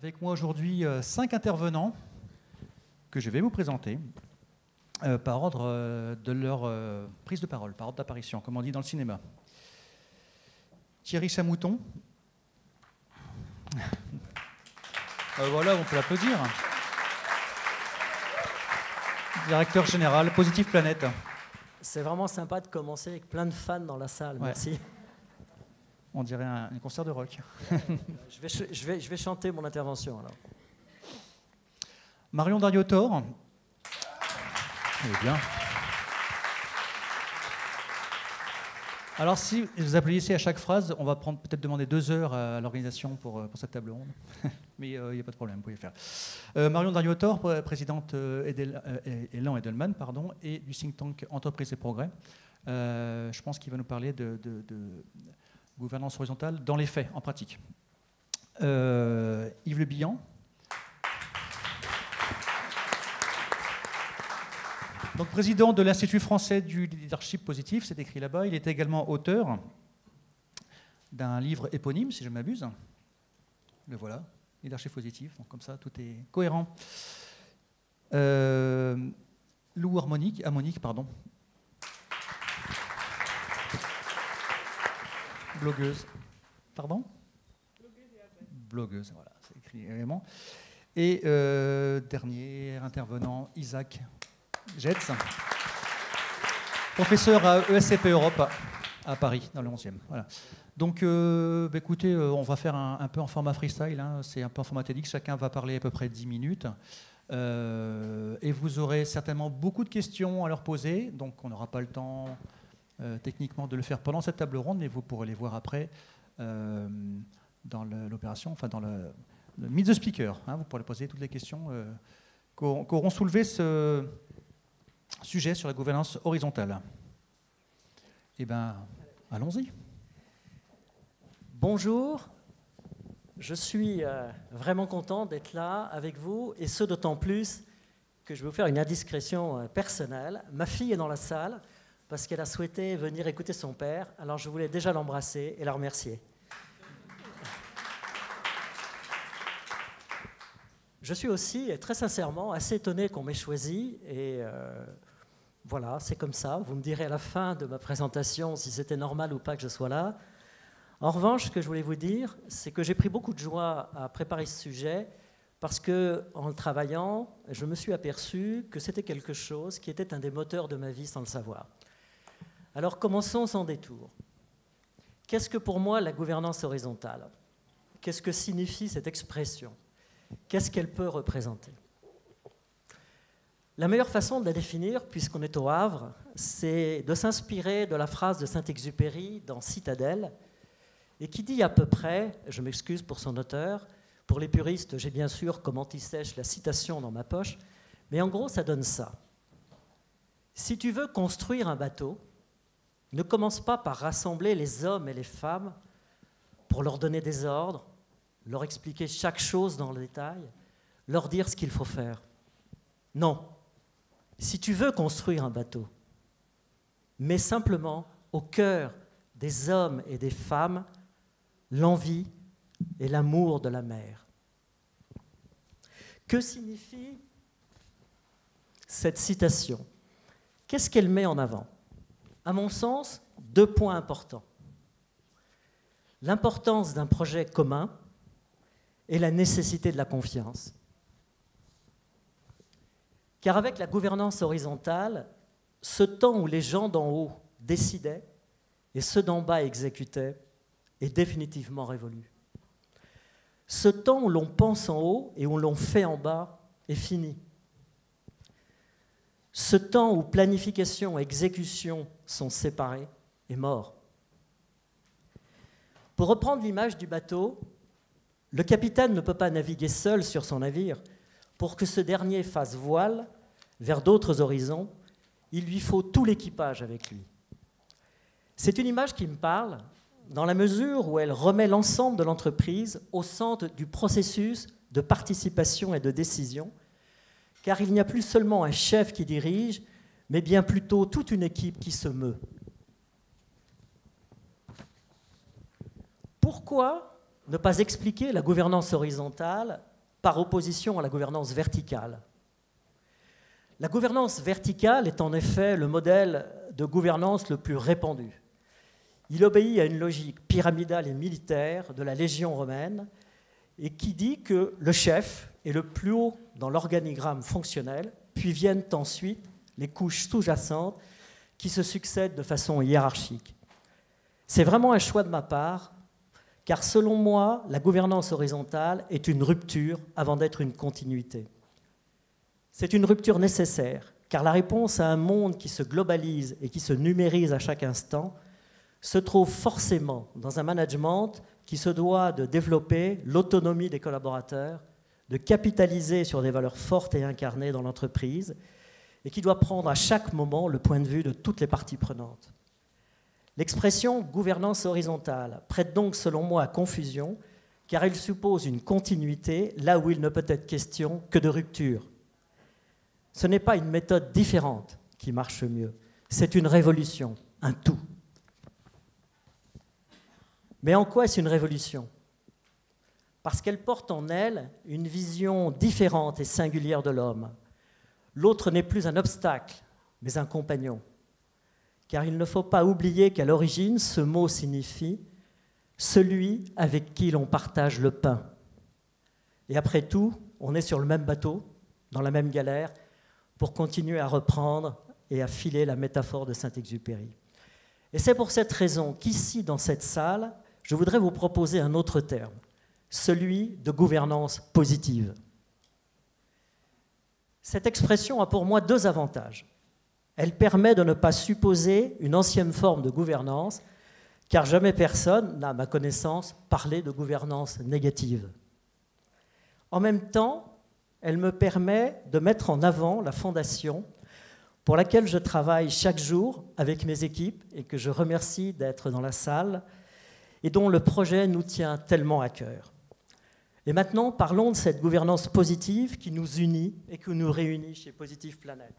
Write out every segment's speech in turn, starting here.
Avec moi aujourd'hui 5 intervenants que je vais vous présenter par ordre de leur prise de parole, par ordre d'apparition, comme on dit dans le cinéma. Thierry Chamouton. Voilà, on peut l'applaudir. Directeur général, Positive Planète. C'est vraiment sympa de commencer avec plein de fans dans la salle, Ouais. merci. On dirait un concert de rock. Je vais chanter mon intervention alors. Marion Dariotor. Eh bien. Alors, si vous applaudissez à chaque phrase, on va peut-être demander 2 heures à l'organisation pour cette table ronde. Mais il n'y a pas de problème, vous pouvez le faire. Marion Dariotor, présidente Elan Edelman, et du think tank Entreprise et Progrès. Je pense qu'il va nous parler de gouvernance horizontale dans les faits, en pratique. Yves Le Bihan. Donc, président de l'Institut français du leadership positif, c'est écrit là-bas. Il est également auteur d'un livre éponyme, si je ne m'abuse. Le voilà, leadership positif. Donc, comme ça, tout est cohérent. Lou Harmonique, blogueuse. Pardon ? Blogueuse, voilà, c'est écrit également. Et dernier intervenant, Isaac Jetz, professeur à ESCP Europe à Paris, dans le 11e. Voilà. Donc, écoutez, on va faire un peu en format freestyle, hein, c'est un peu en format TEDx, chacun va parler à peu près 10 minutes. Et vous aurez certainement beaucoup de questions à leur poser, donc on n'aura pas le temps techniquement de le faire pendant cette table ronde, mais vous pourrez les voir après dans l'opération, enfin dans le Meet the Speaker. Hein, vous pourrez poser toutes les questions qu'auront soulevé ce sujet sur la gouvernance horizontale. Eh bien, allons-y. Bonjour, je suis vraiment content d'être là avec vous, et ce d'autant plus que je vais vous faire une indiscrétion personnelle. Ma fille est dans la salle parce qu'elle a souhaité venir écouter son père, alors je voulais déjà l'embrasser et la remercier. Je suis aussi, très sincèrement, assez étonné qu'on m'ait choisi, et voilà, c'est comme ça. Vous me direz à la fin de ma présentation si c'était normal ou pas que je sois là. En revanche, ce que je voulais vous dire, c'est que j'ai pris beaucoup de joie à préparer ce sujet, parce qu'en le travaillant, je me suis aperçu que c'était quelque chose qui était un des moteurs de ma vie sans le savoir. Alors commençons sans détour. Qu'est-ce que pour moi la gouvernance horizontale ? Qu'est-ce que signifie cette expression ? Qu'est-ce qu'elle peut représenter ? La meilleure façon de la définir, puisqu'on est au Havre, c'est de s'inspirer de la phrase de Saint-Exupéry dans Citadelle, et qui dit à peu près, je m'excuse pour son auteur, pour les puristes, j'ai bien sûr comme anti-sèche la citation dans ma poche, mais en gros ça donne ça. Si tu veux construire un bateau, ne commence pas par rassembler les hommes et les femmes pour leur donner des ordres, leur expliquer chaque chose dans le détail, leur dire ce qu'il faut faire. Non. Si tu veux construire un bateau, mets simplement au cœur des hommes et des femmes l'envie et l'amour de la mer. Que signifie cette citation ? Qu'est-ce qu'elle met en avant ? À mon sens, 2 points importants. L'importance d'un projet commun et la nécessité de la confiance. Car avec la gouvernance horizontale, ce temps où les gens d'en haut décidaient et ceux d'en bas exécutaient est définitivement révolu. Ce temps où l'on pense en haut et où l'on fait en bas est fini. Ce temps où planification et exécution sont séparés est mort. Pour reprendre l'image du bateau, le capitaine ne peut pas naviguer seul sur son navire. Pour que ce dernier fasse voile vers d'autres horizons, il lui faut tout l'équipage avec lui. C'est une image qui me parle dans la mesure où elle remet l'ensemble de l'entreprise au centre du processus de participation et de décision, car il n'y a plus seulement un chef qui dirige, mais bien plutôt toute une équipe qui se meut. Pourquoi ne pas expliquer la gouvernance horizontale par opposition à la gouvernance verticale. La gouvernance verticale est en effet le modèle de gouvernance le plus répandu. Il obéit à une logique pyramidale et militaire de la Légion romaine et qui dit que le chef est le plus haut dans l'organigramme fonctionnel, puis viennent ensuite les couches sous-jacentes qui se succèdent de façon hiérarchique. C'est vraiment un choix de ma part, car selon moi, la gouvernance horizontale est une rupture avant d'être une continuité. C'est une rupture nécessaire, car la réponse à un monde qui se globalise et qui se numérise à chaque instant se trouve forcément dans un management qui se doit de développer l'autonomie des collaborateurs, de capitaliser sur des valeurs fortes et incarnées dans l'entreprise, et qui doit prendre à chaque moment le point de vue de toutes les parties prenantes. L'expression gouvernance horizontale prête donc, selon moi, à confusion, car elle suppose une continuité là où il ne peut être question que de rupture. Ce n'est pas une méthode différente qui marche mieux, c'est une révolution, un tout. Mais en quoi est-ce une révolution? Parce qu'elle porte en elle une vision différente et singulière de l'homme. L'autre n'est plus un obstacle, mais un compagnon. Car il ne faut pas oublier qu'à l'origine, ce mot signifie « celui avec qui l'on partage le pain ». Et après tout, on est sur le même bateau, dans la même galère, pour continuer à reprendre et à filer la métaphore de Saint-Exupéry. Et c'est pour cette raison qu'ici, dans cette salle, je voudrais vous proposer un autre terme, celui de gouvernance positive. Cette expression a pour moi deux avantages. Elle permet de ne pas supposer une ancienne forme de gouvernance, car jamais personne n'a, à ma connaissance, parlé de gouvernance négative. En même temps, elle me permet de mettre en avant la fondation pour laquelle je travaille chaque jour avec mes équipes et que je remercie d'être dans la salle et dont le projet nous tient tellement à cœur. Et maintenant, parlons de cette gouvernance positive qui nous unit et qui nous réunit chez Positive Planet.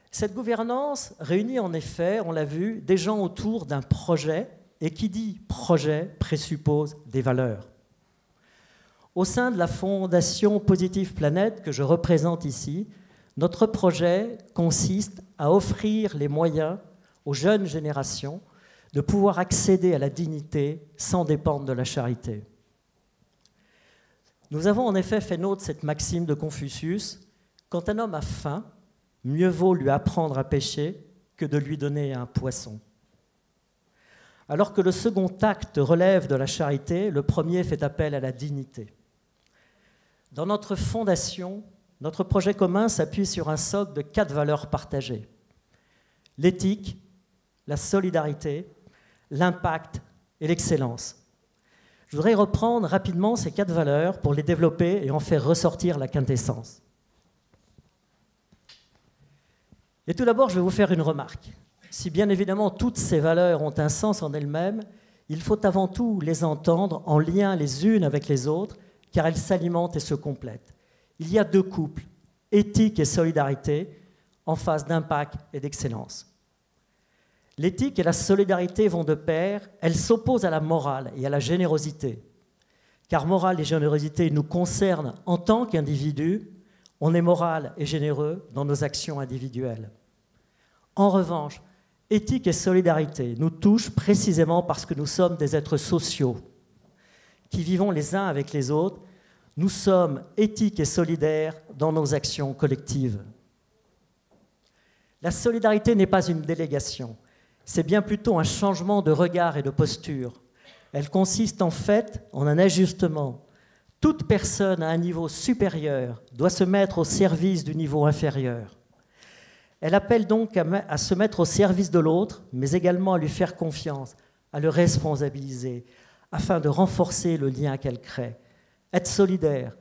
Cette gouvernance réunit en effet, on l'a vu, des gens autour d'un projet, et qui dit projet présuppose des valeurs. Au sein de la fondation Positive Planet que je représente ici, notre projet consiste à offrir les moyens aux jeunes générations de pouvoir accéder à la dignité sans dépendre de la charité. Nous avons en effet fait nôtre cette maxime de Confucius, quand un homme a faim, mieux vaut lui apprendre à pêcher que de lui donner un poisson. Alors que le second acte relève de la charité, le premier fait appel à la dignité. Dans notre fondation, notre projet commun s'appuie sur un socle de 4 valeurs partagées. L'éthique, la solidarité, l'impact et l'excellence. Je voudrais reprendre rapidement ces 4 valeurs pour les développer et en faire ressortir la quintessence. Et tout d'abord, je vais vous faire une remarque. Si bien évidemment toutes ces valeurs ont un sens en elles-mêmes, il faut avant tout les entendre en lien les unes avec les autres, car elles s'alimentent et se complètent. Il y a 2 couples, éthique et solidarité, en face d'impact et d'excellence. L'éthique et la solidarité vont de pair, elles s'opposent à la morale et à la générosité. Car morale et générosité nous concernent en tant qu'individus, on est moral et généreux dans nos actions individuelles. En revanche, éthique et solidarité nous touchent précisément parce que nous sommes des êtres sociaux qui vivons les uns avec les autres. Nous sommes éthiques et solidaires dans nos actions collectives. La solidarité n'est pas une délégation, c'est bien plutôt un changement de regard et de posture. Elle consiste en fait en un ajustement. Toute personne à un niveau supérieur doit se mettre au service du niveau inférieur. Elle appelle donc à se mettre au service de l'autre, mais également à lui faire confiance, à le responsabiliser, afin de renforcer le lien qu'elle crée. Être solidaire,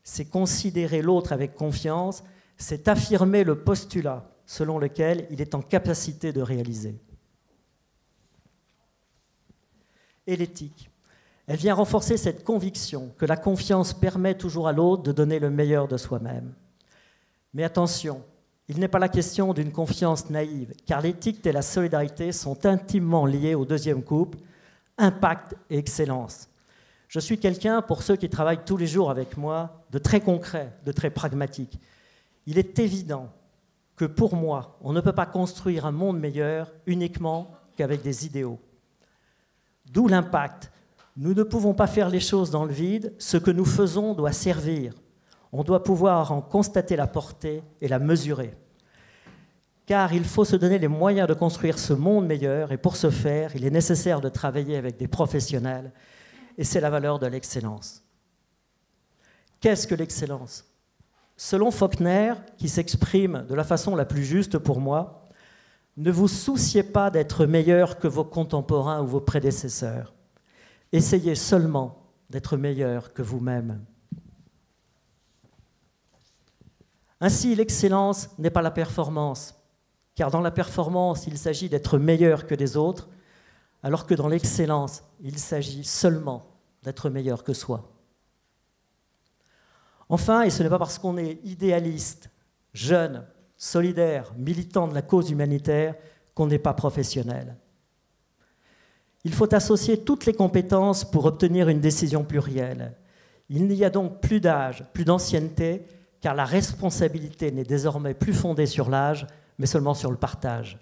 c'est considérer l'autre avec confiance, c'est affirmer le postulat selon lequel il est en capacité de réaliser. Et l'éthique, elle vient renforcer cette conviction que la confiance permet toujours à l'autre de donner le meilleur de soi-même. Mais attention, il n'est pas la question d'une confiance naïve, car l'éthique et la solidarité sont intimement liées au deuxième couple, impact et excellence. Je suis quelqu'un, pour ceux qui travaillent tous les jours avec moi, de très concret, de très pragmatique. Il est évident que pour moi, on ne peut pas construire un monde meilleur uniquement qu'avec des idéaux. D'où l'impact. Nous ne pouvons pas faire les choses dans le vide, ce que nous faisons doit servir. On doit pouvoir en constater la portée et la mesurer. Car il faut se donner les moyens de construire ce monde meilleur, et pour ce faire, il est nécessaire de travailler avec des professionnels, et c'est la valeur de l'excellence. Qu'est-ce que l'excellence ? Selon Faulkner, qui s'exprime de la façon la plus juste pour moi, ne vous souciez pas d'être meilleur que vos contemporains ou vos prédécesseurs. Essayez seulement d'être meilleur que vous-même. Ainsi, l'excellence n'est pas la performance, car dans la performance, il s'agit d'être meilleur que les autres, alors que dans l'excellence, il s'agit seulement d'être meilleur que soi. Enfin, et ce n'est pas parce qu'on est idéaliste, jeune, solidaire, militant de la cause humanitaire, qu'on n'est pas professionnel. Il faut associer toutes les compétences pour obtenir une décision plurielle. Il n'y a donc plus d'âge, plus d'ancienneté, car la responsabilité n'est désormais plus fondée sur l'âge, mais seulement sur le partage.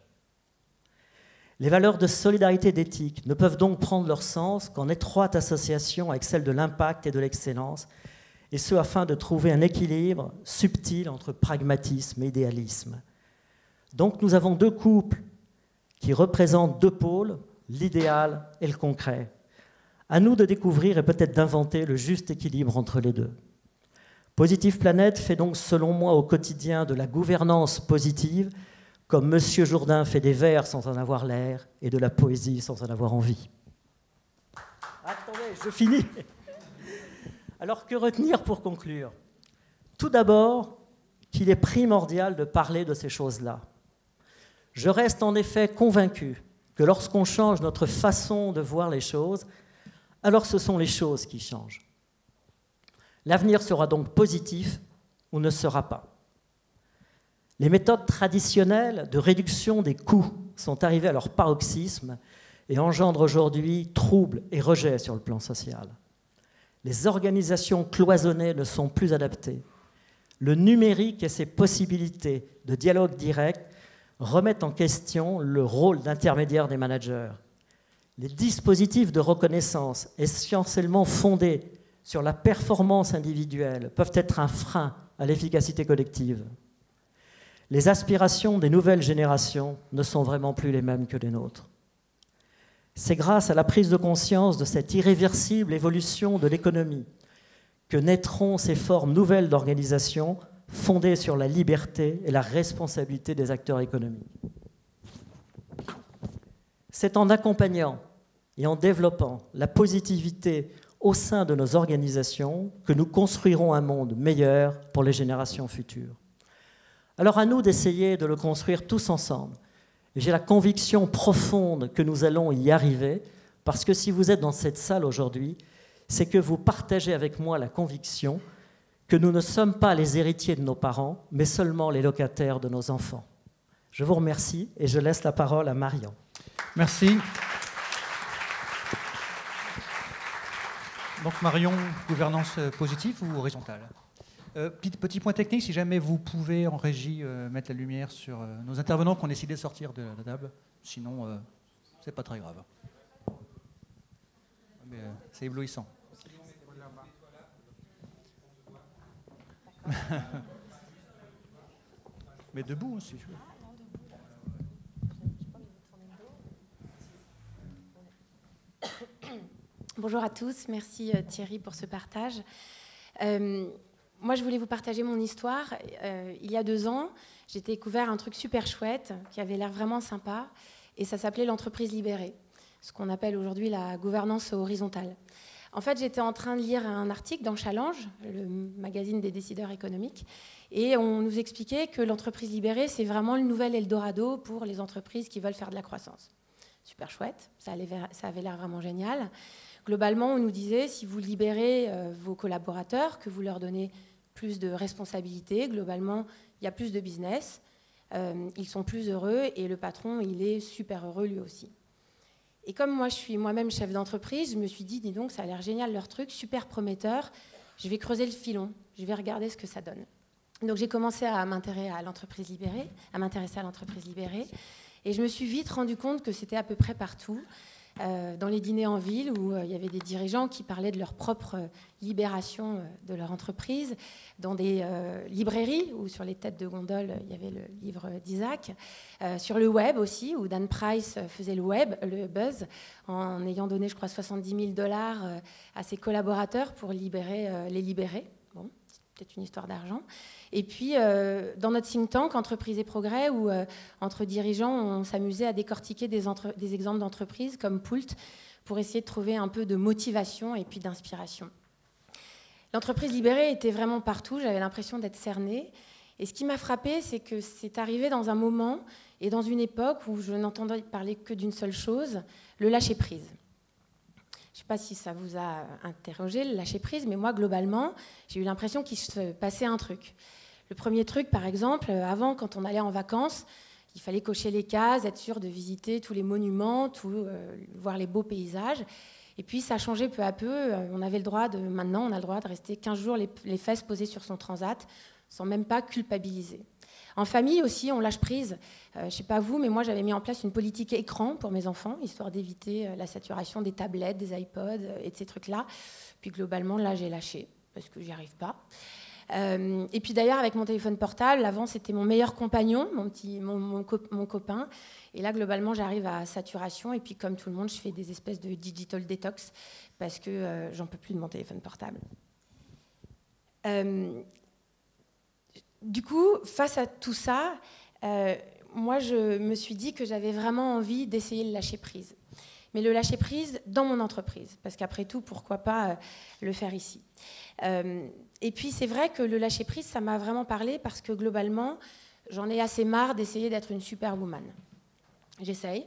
Les valeurs de solidarité et d'éthique ne peuvent donc prendre leur sens qu'en étroite association avec celle de l'impact et de l'excellence, et ce afin de trouver un équilibre subtil entre pragmatisme et idéalisme. Donc nous avons deux couples qui représentent deux pôles, l'idéal et le concret. À nous de découvrir et peut-être d'inventer le juste équilibre entre les deux. Positive Planète fait donc, selon moi, au quotidien de la gouvernance positive, comme M. Jourdain fait des vers sans en avoir l'air et de la poésie sans en avoir envie. Attendez, je finis. Alors, que retenir pour conclure ? Tout d'abord, qu'il est primordial de parler de ces choses-là. Je reste en effet convaincu que lorsqu'on change notre façon de voir les choses, alors ce sont les choses qui changent. L'avenir sera donc positif ou ne sera pas. Les méthodes traditionnelles de réduction des coûts sont arrivées à leur paroxysme et engendrent aujourd'hui troubles et rejets sur le plan social. Les organisations cloisonnées ne sont plus adaptées. Le numérique et ses possibilités de dialogue direct remettent en question le rôle d'intermédiaire des managers. Les dispositifs de reconnaissance essentiellement fondés sur la performance individuelle peuvent être un frein à l'efficacité collective. Les aspirations des nouvelles générations ne sont vraiment plus les mêmes que les nôtres. C'est grâce à la prise de conscience de cette irréversible évolution de l'économie que naîtront ces formes nouvelles d'organisation fondées sur la liberté et la responsabilité des acteurs économiques. C'est en accompagnant et en développant la positivité au sein de nos organisations que nous construirons un monde meilleur pour les générations futures. Alors à nous d'essayer de le construire tous ensemble. J'ai la conviction profonde que nous allons y arriver, parce que si vous êtes dans cette salle aujourd'hui, c'est que vous partagez avec moi la conviction que nous ne sommes pas les héritiers de nos parents, mais seulement les locataires de nos enfants. Je vous remercie et je laisse la parole à Marion. Merci. Donc Marion, gouvernance positive ou horizontale ? Petit point technique, si jamais vous pouvez en régie mettre la lumière sur nos intervenants qui ont décidé de sortir de la table, sinon c'est pas très grave. Mais c'est éblouissant. Mais debout aussi. Bonjour à tous, merci Thierry pour ce partage. Moi, je voulais vous partager mon histoire. Il y a 2 ans, j'ai découvert un truc super chouette qui avait l'air vraiment sympa et ça s'appelait l'entreprise libérée, ce qu'on appelle aujourd'hui la gouvernance horizontale. En fait, j'étais en train de lire un article dans Challenge, le magazine des décideurs économiques, et on nous expliquait que l'entreprise libérée, c'est vraiment le nouvel Eldorado pour les entreprises qui veulent faire de la croissance. Super chouette, ça avait l'air vraiment génial. Globalement, on nous disait, si vous libérez vos collaborateurs, que vous leur donnez plus de responsabilités, globalement, il y a plus de business, ils sont plus heureux et le patron, il est super heureux lui aussi. Et comme moi, je suis moi-même chef d'entreprise, je me suis dit, dis donc, ça a l'air génial leur truc, super prometteur. Je vais creuser le filon, je vais regarder ce que ça donne. Donc j'ai commencé à m'intéresser à l'entreprise libérée, et je me suis vite rendu compte que c'était à peu près partout, dans les dîners en ville où il y avait des dirigeants qui parlaient de leur propre libération de leur entreprise, dans des librairies où sur les têtes de gondole il y avait le livre d'Isaac, sur le web aussi où Dan Price faisait le buzz, en ayant donné je crois 70 000 $ à ses collaborateurs pour les libérer. Bon, c'est peut-être une histoire d'argent. Et puis, dans notre think tank, Entreprise et Progrès, où entre dirigeants, on s'amusait à décortiquer des exemples d'entreprises comme Poult pour essayer de trouver un peu de motivation et puis d'inspiration. L'entreprise libérée était vraiment partout, j'avais l'impression d'être cernée. Et ce qui m'a frappée, c'est que c'est arrivé dans un moment et dans une époque où je n'entendais parler que d'une seule chose, le lâcher-prise. Je ne sais pas si ça vous a interrogé, le lâcher-prise, mais moi, globalement, j'ai eu l'impression qu'il se passait un truc. Le premier truc, par exemple, avant, quand on allait en vacances, il fallait cocher les cases, être sûr de visiter tous les monuments, voir les beaux paysages. Et puis, ça a changé peu à peu. Maintenant, on a le droit de rester 15 jours les fesses posées sur son transat, sans même pas culpabiliser. En famille aussi, on lâche prise. Je ne sais pas vous, mais moi, j'avais mis en place une politique écran pour mes enfants, histoire d'éviter la saturation des tablettes, des iPods et de ces trucs-là. Puis globalement, là, j'ai lâché, parce que j'y arrive pas. Et puis d'ailleurs, avec mon téléphone portable, avant, c'était mon meilleur compagnon, mon copain. Et là, globalement, j'arrive à saturation. Et puis, comme tout le monde, je fais des espèces de digital detox, parce que j'en peux plus de mon téléphone portable. Du coup, face à tout ça, moi, je me suis dit que j'avais vraiment envie d'essayer le lâcher-prise. Mais le lâcher-prise dans mon entreprise, parce qu'après tout, pourquoi pas le faire ici. Et puis, c'est vrai que le lâcher-prise, ça m'a vraiment parlé, parce que globalement, j'en ai assez marre d'essayer d'être une superwoman. J'essaye,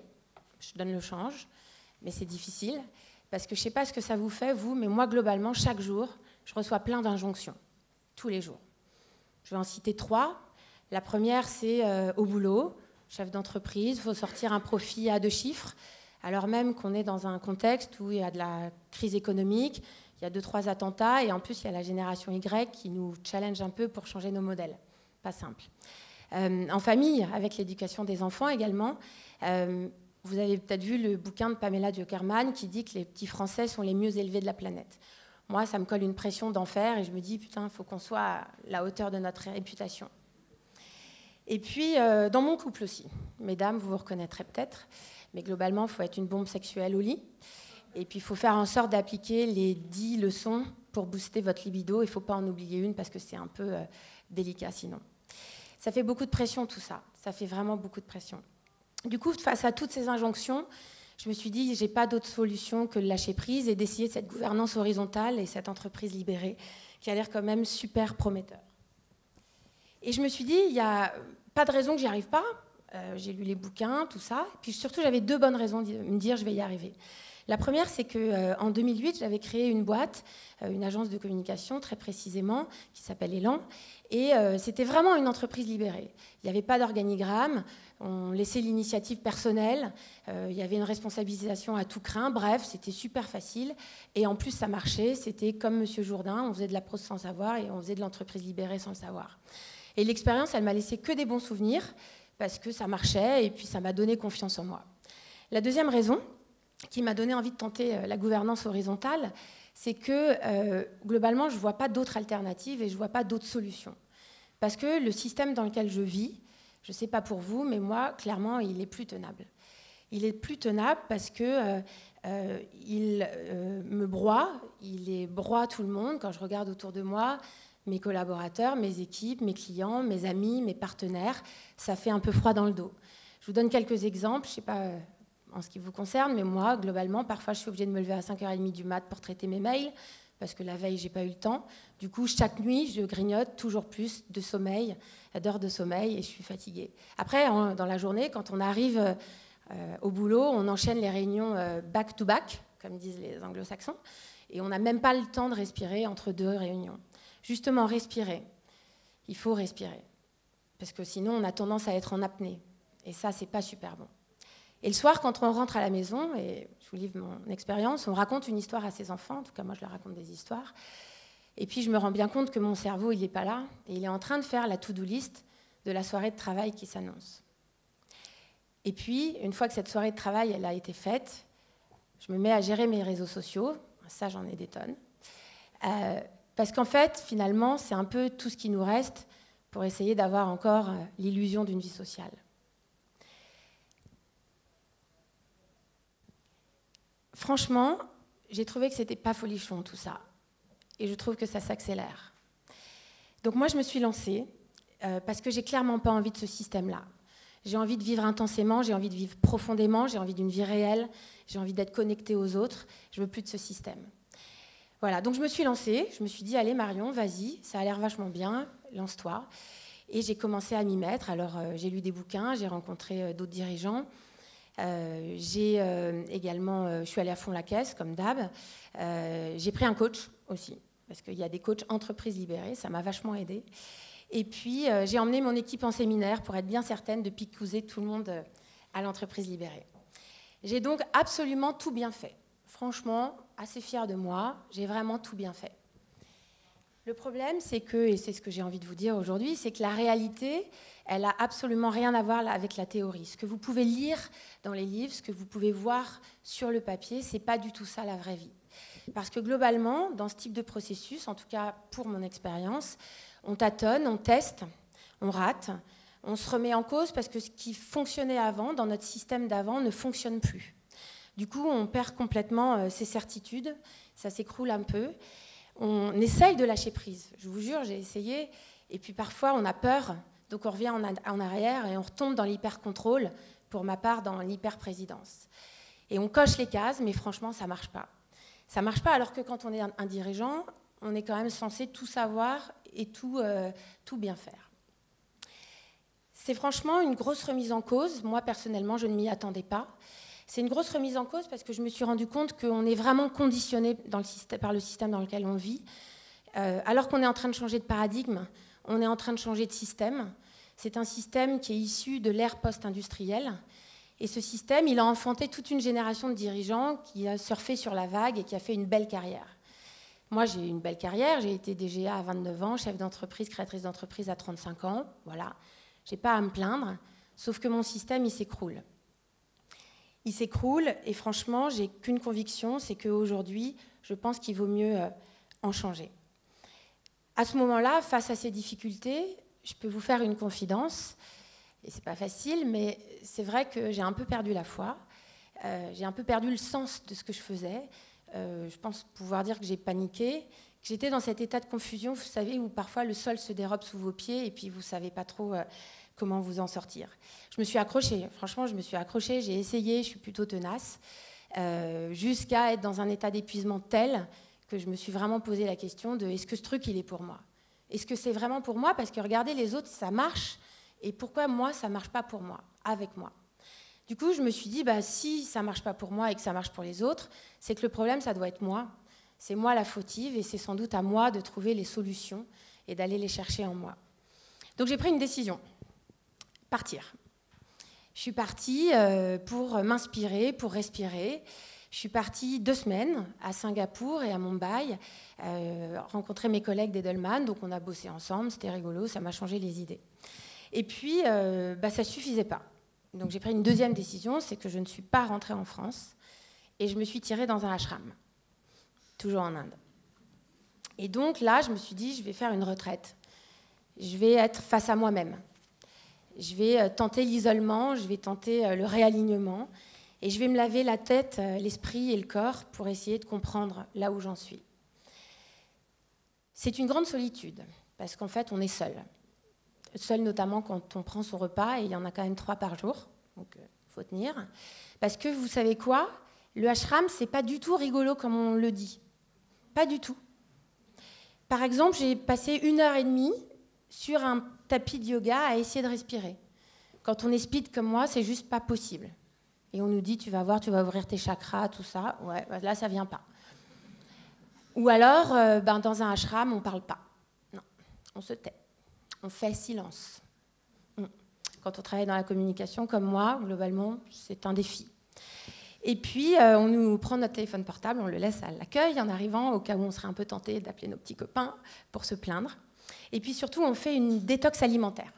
je donne le change, mais c'est difficile, parce que je ne sais pas ce que ça vous fait, vous, mais moi, globalement, chaque jour, je reçois plein d'injonctions, tous les jours. Je vais en citer 3. La première, c'est au boulot, chef d'entreprise, il faut sortir un profit à 2 chiffres, alors même qu'on est dans un contexte où il y a de la crise économique, il y a 2-3 attentats, et en plus, il y a la génération Y qui nous challenge un peu pour changer nos modèles. Pas simple. En famille, avec l'éducation des enfants également, vous avez peut-être vu le bouquin de Pamela Dierkerman qui dit que les petits Français sont les mieux élevés de la planète. Moi, ça me colle une pression d'enfer et je me dis, putain, il faut qu'on soit à la hauteur de notre réputation. Et puis, dans mon couple aussi. Mesdames, vous vous reconnaîtrez peut-être, mais globalement, il faut être une bombe sexuelle au lit. Et puis, il faut faire en sorte d'appliquer les 10 leçons pour booster votre libido. Il ne faut pas en oublier une parce que c'est un peu délicat sinon. Ça fait beaucoup de pression, tout ça. Ça fait vraiment beaucoup de pression. Du coup, face à toutes ces injonctions, je me suis dit, je n'ai pas d'autre solution que de lâcher prise et d'essayer cette gouvernance horizontale et cette entreprise libérée qui a l'air quand même super prometteur. Et je me suis dit, il n'y a pas de raison que j'y arrive pas. J'ai lu les bouquins, tout ça. Puis surtout, j'avais 2 bonnes raisons de me dire, je vais y arriver. La première, c'est qu'en 2008, j'avais créé une boîte, une agence de communication très précisément, qui s'appelle Élan. Et c'était vraiment une entreprise libérée. Il n'y avait pas d'organigramme, on laissait l'initiative personnelle, il y avait une responsabilisation à tout crin. Bref, c'était super facile. Et en plus, ça marchait. C'était comme Monsieur Jourdain, on faisait de la prose sans savoir et on faisait de l'entreprise libérée sans le savoir. Et l'expérience, elle m'a laissé que des bons souvenirs parce que ça marchait et puis ça m'a donné confiance en moi. La deuxième raison qui m'a donné envie de tenter la gouvernance horizontale, c'est que globalement, je ne vois pas d'autres alternatives et je ne vois pas d'autres solutions. Parce que le système dans lequel je vis, je ne sais pas pour vous, mais moi, clairement, il est plus tenable. Il est plus tenable parce que il me broie, il broie tout le monde. Quand je regarde autour de moi, mes collaborateurs, mes équipes, mes clients, mes amis, mes partenaires, ça fait un peu froid dans le dos. Je vous donne quelques exemples, je ne sais pas en ce qui vous concerne, mais moi, globalement, parfois, je suis obligée de me lever à 5h30 du mat pour traiter mes mails, parce que la veille, je n'ai pas eu le temps. Du coup, chaque nuit, je grignote toujours plus de sommeil, d'heures de sommeil, et je suis fatiguée. Après, dans la journée, quand on arrive au boulot, on enchaîne les réunions back-to-back, comme disent les anglo-saxons, et on n'a même pas le temps de respirer entre 2 réunions. Justement, respirer. Il faut respirer, parce que sinon, on a tendance à être en apnée, et ça, c'est pas super bon. Et le soir, quand on rentre à la maison, et je vous livre mon expérience, on raconte une histoire à ses enfants, en tout cas moi je leur raconte des histoires, et puis je me rends bien compte que mon cerveau, il n'est pas là, et il est en train de faire la to-do list de la soirée de travail qui s'annonce. Et puis, une fois que cette soirée de travail elle a été faite, je me mets à gérer mes réseaux sociaux, ça j'en ai des tonnes, parce qu'en fait, finalement, c'est un peu tout ce qui nous reste pour essayer d'avoir encore l'illusion d'une vie sociale. Franchement, j'ai trouvé que c'était pas folichon tout ça, et je trouve que ça s'accélère. Donc moi, je me suis lancée parce que j'ai clairement pas envie de ce système-là. J'ai envie de vivre intensément, j'ai envie de vivre profondément, j'ai envie d'une vie réelle, j'ai envie d'être connectée aux autres, je veux plus de ce système. Voilà, donc je me suis lancée, je me suis dit, allez Marion, vas-y, ça a l'air vachement bien, lance-toi. Et j'ai commencé à m'y mettre, alors j'ai lu des bouquins, j'ai rencontré d'autres dirigeants, également, je suis allée à fond la caisse, comme d'hab, j'ai pris un coach aussi, parce qu'il y a des coachs entreprises libérées, ça m'a vachement aidée. Et puis, j'ai emmené mon équipe en séminaire pour être bien certaine de picouser tout le monde à l'entreprise libérée. J'ai donc absolument tout bien fait. Franchement, assez fière de moi, j'ai vraiment tout bien fait. Le problème, c'est que, et c'est ce que j'ai envie de vous dire aujourd'hui, c'est que la réalité, elle n'a absolument rien à voir avec la théorie. Ce que vous pouvez lire dans les livres, ce que vous pouvez voir sur le papier, ce n'est pas du tout ça la vraie vie. Parce que globalement, dans ce type de processus, en tout cas pour mon expérience, on tâtonne, on teste, on rate, on se remet en cause parce que ce qui fonctionnait avant, dans notre système d'avant, ne fonctionne plus. Du coup, on perd complètement ses certitudes, ça s'écroule un peu. On essaye de lâcher prise. Je vous jure, j'ai essayé. Et puis parfois, on a peur, donc on revient en arrière et on retombe dans l'hyper-contrôle, pour ma part, dans l'hyper-présidence. Et on coche les cases, mais franchement, ça ne marche pas. Ça ne marche pas alors que quand on est un dirigeant, on est quand même censé tout savoir et tout bien faire. C'est franchement une grosse remise en cause. Moi, personnellement, je ne m'y attendais pas. C'est une grosse remise en cause parce que je me suis rendu compte qu'on est vraiment conditionné par le système dans lequel on vit. Alors qu'on est en train de changer de paradigme, on est en train de changer de système. C'est un système qui est issu de l'ère post-industrielle. Et ce système, il a enfanté toute une génération de dirigeants qui a surfé sur la vague et qui a fait une belle carrière. Moi, j'ai eu une belle carrière. J'ai été DGA à 29 ans, chef d'entreprise, créatrice d'entreprise à 35 ans. Voilà. Je n'ai pas à me plaindre, sauf que mon système, il s'écroule. Il s'écroule et franchement, j'ai qu'une conviction, c'est qu'aujourd'hui, je pense qu'il vaut mieux en changer. À ce moment-là, face à ces difficultés, je peux vous faire une confidence, et c'est pas facile, mais c'est vrai que j'ai un peu perdu la foi, j'ai un peu perdu le sens de ce que je faisais. Je pense pouvoir dire que j'ai paniqué, que j'étais dans cet état de confusion, vous savez, où parfois le sol se dérobe sous vos pieds et puis vous savez pas trop comment vous en sortir. Je me suis accrochée, franchement, je me suis accrochée, j'ai essayé, je suis plutôt tenace, jusqu'à être dans un état d'épuisement tel que je me suis vraiment posé la question de est-ce que ce truc, il est pour moi? Est-ce que c'est vraiment pour moi? Parce que regardez, les autres, ça marche, et pourquoi moi, ça ne marche pas pour moi, avec moi? Du coup, je me suis dit, si ça ne marche pas pour moi et que ça marche pour les autres, c'est que le problème, ça doit être moi. C'est moi la fautive, et c'est sans doute à moi de trouver les solutions et d'aller les chercher en moi. Donc j'ai pris une décision. Partir. Je suis partie pour m'inspirer, pour respirer. Je suis partie 2 semaines à Singapour et à Mumbai, rencontrer mes collègues d'Edelman, donc on a bossé ensemble, c'était rigolo, ça m'a changé les idées. Et puis, ça ne suffisait pas. Donc j'ai pris une deuxième décision, c'est que je ne suis pas rentrée en France, et je me suis tirée dans un ashram, toujours en Inde. Et donc là, je me suis dit, je vais faire une retraite. Je vais être face à moi-même. Je vais tenter l'isolement, je vais tenter le réalignement et je vais me laver la tête, l'esprit et le corps pour essayer de comprendre là où j'en suis. C'est une grande solitude parce qu'en fait, on est seul. Seul notamment quand on prend son repas et il y en a quand même 3 par jour, donc il faut tenir. Parce que vous savez quoi? Le ashram, c'est pas du tout rigolo comme on le dit. Pas du tout. Par exemple, j'ai passé 1h30 sur un tapis de yoga à essayer de respirer. Quand on est speed comme moi, c'est juste pas possible. Et on nous dit, tu vas voir, tu vas ouvrir tes chakras, tout ça. Ouais, là, ça vient pas. Ou alors, dans un ashram, on parle pas. Non, on se tait. On fait silence. Quand on travaille dans la communication, comme moi, globalement, c'est un défi. Et puis, on nous prend notre téléphone portable, on le laisse à l'accueil en arrivant, au cas où on serait un peu tenté d'appeler nos petits copains pour se plaindre. Et puis surtout, on fait une détox alimentaire.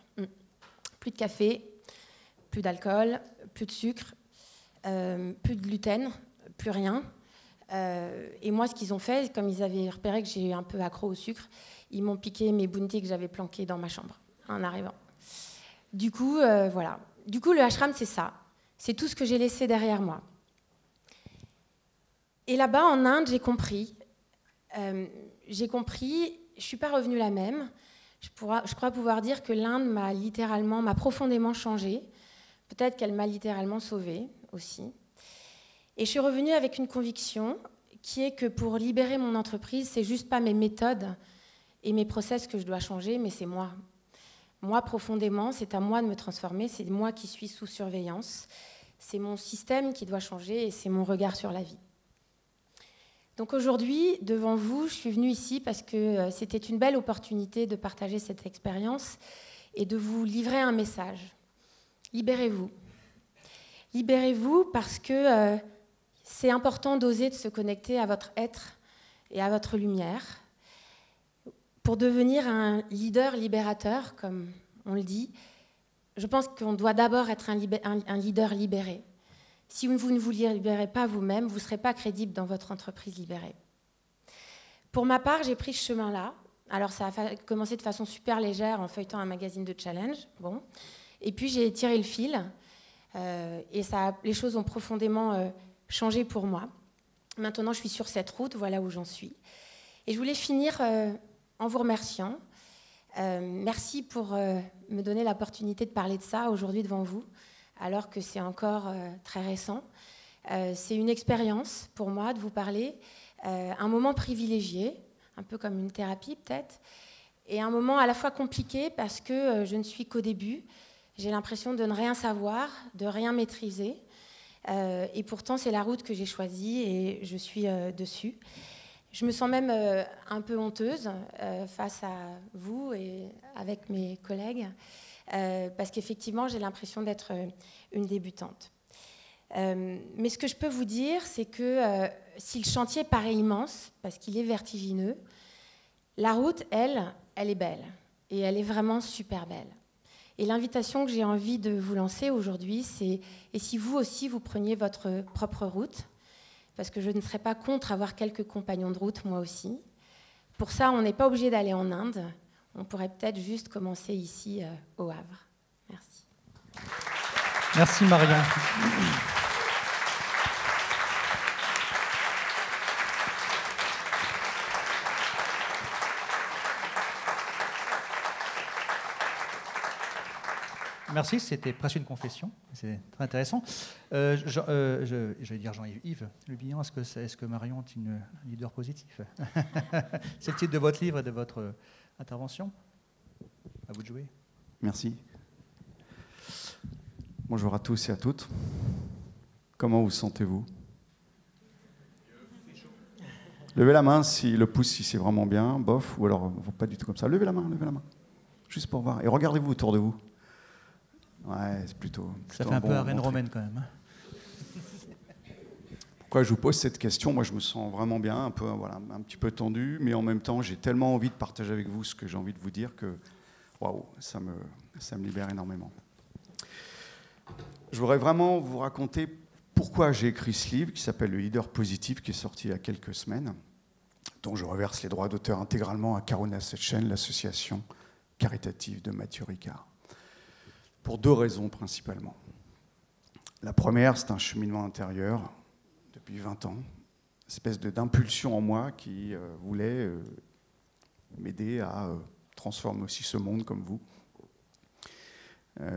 Plus de café, plus d'alcool, plus de sucre, plus de gluten, plus rien. Et moi, ce qu'ils ont fait, comme ils avaient repéré que j'ai un peu accro au sucre, ils m'ont piqué mes bounties que j'avais planquées dans ma chambre en arrivant. Du coup, voilà. Du coup, le ashram, c'est ça. C'est tout ce que j'ai laissé derrière moi. Et là-bas, en Inde, j'ai compris. Je ne suis pas revenue la même. Je crois pouvoir dire que l'Inde m'a profondément changée. Peut-être qu'elle m'a littéralement sauvée aussi. Et je suis revenue avec une conviction qui est que pour libérer mon entreprise, c'est juste pas mes méthodes et mes process que je dois changer, mais c'est moi. Moi, profondément, c'est à moi de me transformer, c'est moi qui suis sous surveillance. C'est mon système qui doit changer et c'est mon regard sur la vie. Donc aujourd'hui, devant vous, je suis venue ici parce que c'était une belle opportunité de partager cette expérience et de vous livrer un message. Libérez-vous. Libérez-vous parce que c'est important d'oser de se connecter à votre être et à votre lumière pour devenir un leader libérateur, comme on le dit. Je pense qu'on doit d'abord être un leader libéré. Si vous ne vous libérez pas vous-même, vous ne serez pas crédible dans votre entreprise libérée. Pour ma part, j'ai pris ce chemin-là. Alors, ça a commencé de façon super légère en feuilletant un magazine de challenge. Bon. Et puis, j'ai tiré le fil. Et les choses ont profondément changé pour moi. Maintenant, je suis sur cette route. Voilà où j'en suis. Et je voulais finir en vous remerciant. Merci pour me donner l'opportunité de parler de ça aujourd'hui devant vous, alors que c'est encore très récent. C'est une expérience pour moi de vous parler, un moment privilégié, un peu comme une thérapie peut-être, et un moment à la fois compliqué parce que je ne suis qu'au début. J'ai l'impression de ne rien savoir, de rien maîtriser, et pourtant c'est la route que j'ai choisie et je suis dessus. Je me sens même un peu honteuse face à vous et avec mes collègues, parce qu'effectivement, j'ai l'impression d'être une débutante. Mais ce que je peux vous dire, c'est que si le chantier paraît immense, parce qu'il est vertigineux, la route, elle est belle. Et elle est vraiment super belle. Et l'invitation que j'ai envie de vous lancer aujourd'hui, c'est et si vous aussi, vous preniez votre propre route, parce que je ne serais pas contre avoir quelques compagnons de route, moi aussi. Pour ça, on n'est pas obligé d'aller en Inde. On pourrait peut-être juste commencer ici, au Havre. Merci. Merci Marion. Merci, c'était presque une confession, c'est très intéressant. J'allais dire Jean-Yves Le Bihan, est-ce que Marion est un leader positif? C'est le titre de votre livre et de votre intervention. À vous de jouer. Merci. Bonjour à tous et à toutes. Comment vous sentez-vous? Levez la main, le pouce si c'est vraiment bien, bof, ou alors pas du tout comme ça. Levez la main, juste pour voir. Et regardez-vous autour de vous. Ouais, c'est plutôt ça fait un peu arène romaine quand même. Pourquoi je vous pose cette question? Moi, je me sens vraiment bien, un petit peu tendu, mais en même temps, j'ai tellement envie de partager avec vous ce que j'ai envie de vous dire que, waouh, ça me libère énormément. Je voudrais vraiment vous raconter pourquoi j'ai écrit ce livre qui s'appelle Le Leader Positif, qui est sorti il y a quelques semaines, dont je reverse les droits d'auteur intégralement à Karuna Setchen, l'association caritative de Mathieu Ricard. Pour deux raisons principalement. La première, c'est un cheminement intérieur depuis 20 ans, une espèce d'impulsion en moi qui voulait m'aider à transformer aussi ce monde comme vous.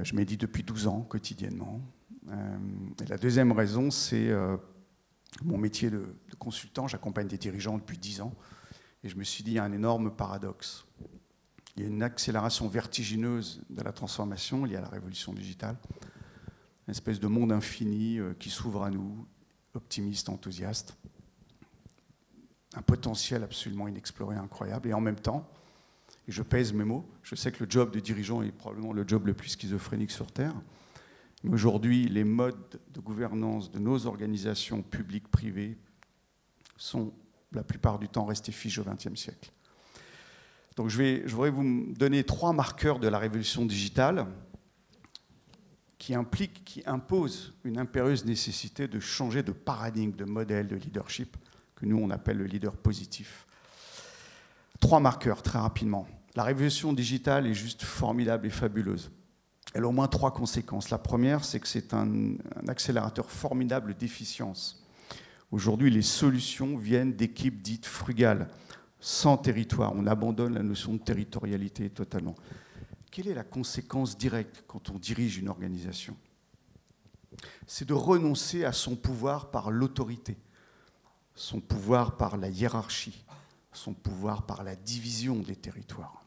Je médite depuis 12 ans quotidiennement. Et la deuxième raison, c'est mon métier de consultant. J'accompagne des dirigeants depuis 10 ans. Et je me suis dit, il y a un énorme paradoxe. Il y a une accélération vertigineuse de la transformation liée à la révolution digitale. Une espèce de monde infini qui s'ouvre à nous, optimiste, enthousiaste. Un potentiel absolument inexploré, incroyable. Et en même temps, et je pèse mes mots. Je sais que le job de dirigeant est probablement le job le plus schizophrénique sur Terre. Mais aujourd'hui, les modes de gouvernance de nos organisations publiques, privées, sont la plupart du temps restés figes au XXe siècle. Donc je voudrais vous donner 3 marqueurs de la révolution digitale qui imposent une impérieuse nécessité de changer de paradigme, de modèle de leadership, que nous on appelle le leader positif. 3 marqueurs, très rapidement. La révolution digitale est juste formidable et fabuleuse. Elle a au moins 3 conséquences. La première, c'est que c'est un accélérateur formidable d'efficience. Aujourd'hui, les solutions viennent d'équipes dites frugales, sans territoire. On abandonne la notion de territorialité totalement. Quelle est la conséquence directe quand on dirige une organisation? C'est de renoncer à son pouvoir par l'autorité, son pouvoir par la hiérarchie, son pouvoir par la division des territoires.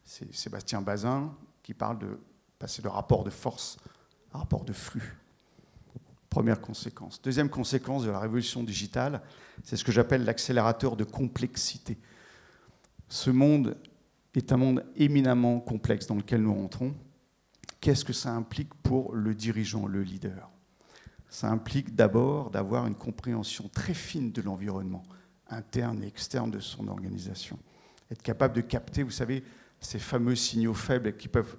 C'est Sébastien Bazin qui parle de passer de rapport de force à rapport de flux. Première conséquence. Deuxième conséquence de la révolution digitale, c'est ce que j'appelle l'accélérateur de complexité. Ce monde est un monde éminemment complexe dans lequel nous rentrons. Qu'est-ce que ça implique pour le dirigeant, le leader? Ça implique d'abord d'avoir une compréhension très fine de l'environnement, interne et externe de son organisation. Être capable de capter, vous savez, ces fameux signaux faibles qui peuvent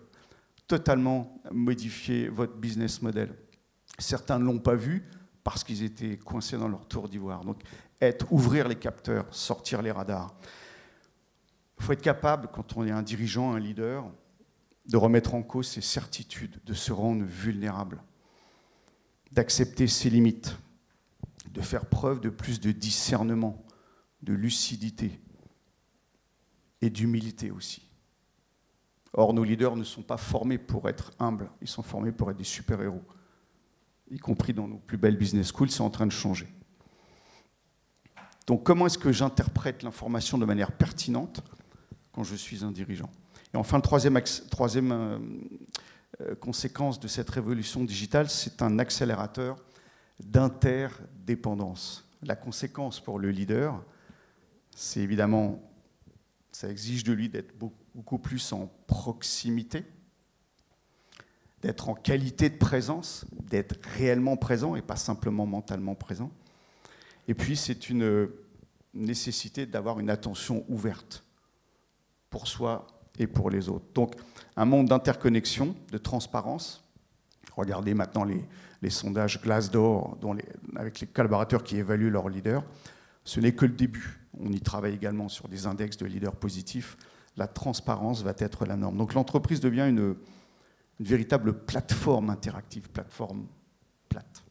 totalement modifier votre business model. Certains ne l'ont pas vu parce qu'ils étaient coincés dans leur tour d'ivoire. Donc, ouvrir les capteurs, sortir les radars. Il faut être capable, quand on est un dirigeant, un leader, de remettre en cause ses certitudes, de se rendre vulnérable, d'accepter ses limites, de faire preuve de plus de discernement, de lucidité et d'humilité aussi. Or, nos leaders ne sont pas formés pour être humbles, ils sont formés pour être des super-héros. Y compris dans nos plus belles business schools, c'est en train de changer. Donc, comment est-ce que j'interprète l'information de manière pertinente quand je suis un dirigeant? Et enfin, la troisième conséquence de cette révolution digitale, c'est un accélérateur d'interdépendance. La conséquence pour le leader, c'est évidemment, ça exige de lui d'être beaucoup plus en proximité, d'être en qualité de présence, d'être réellement présent et pas simplement mentalement présent. Et puis, c'est une nécessité d'avoir une attention ouverte pour soi et pour les autres. Donc, un monde d'interconnexion, de transparence. Regardez maintenant les sondages Glassdoor avec les collaborateurs qui évaluent leurs leaders. Ce n'est que le début. On y travaille également sur des index de leaders positifs. La transparence va être la norme. Donc, l'entreprise devient une véritable plateforme interactive, plateforme plate.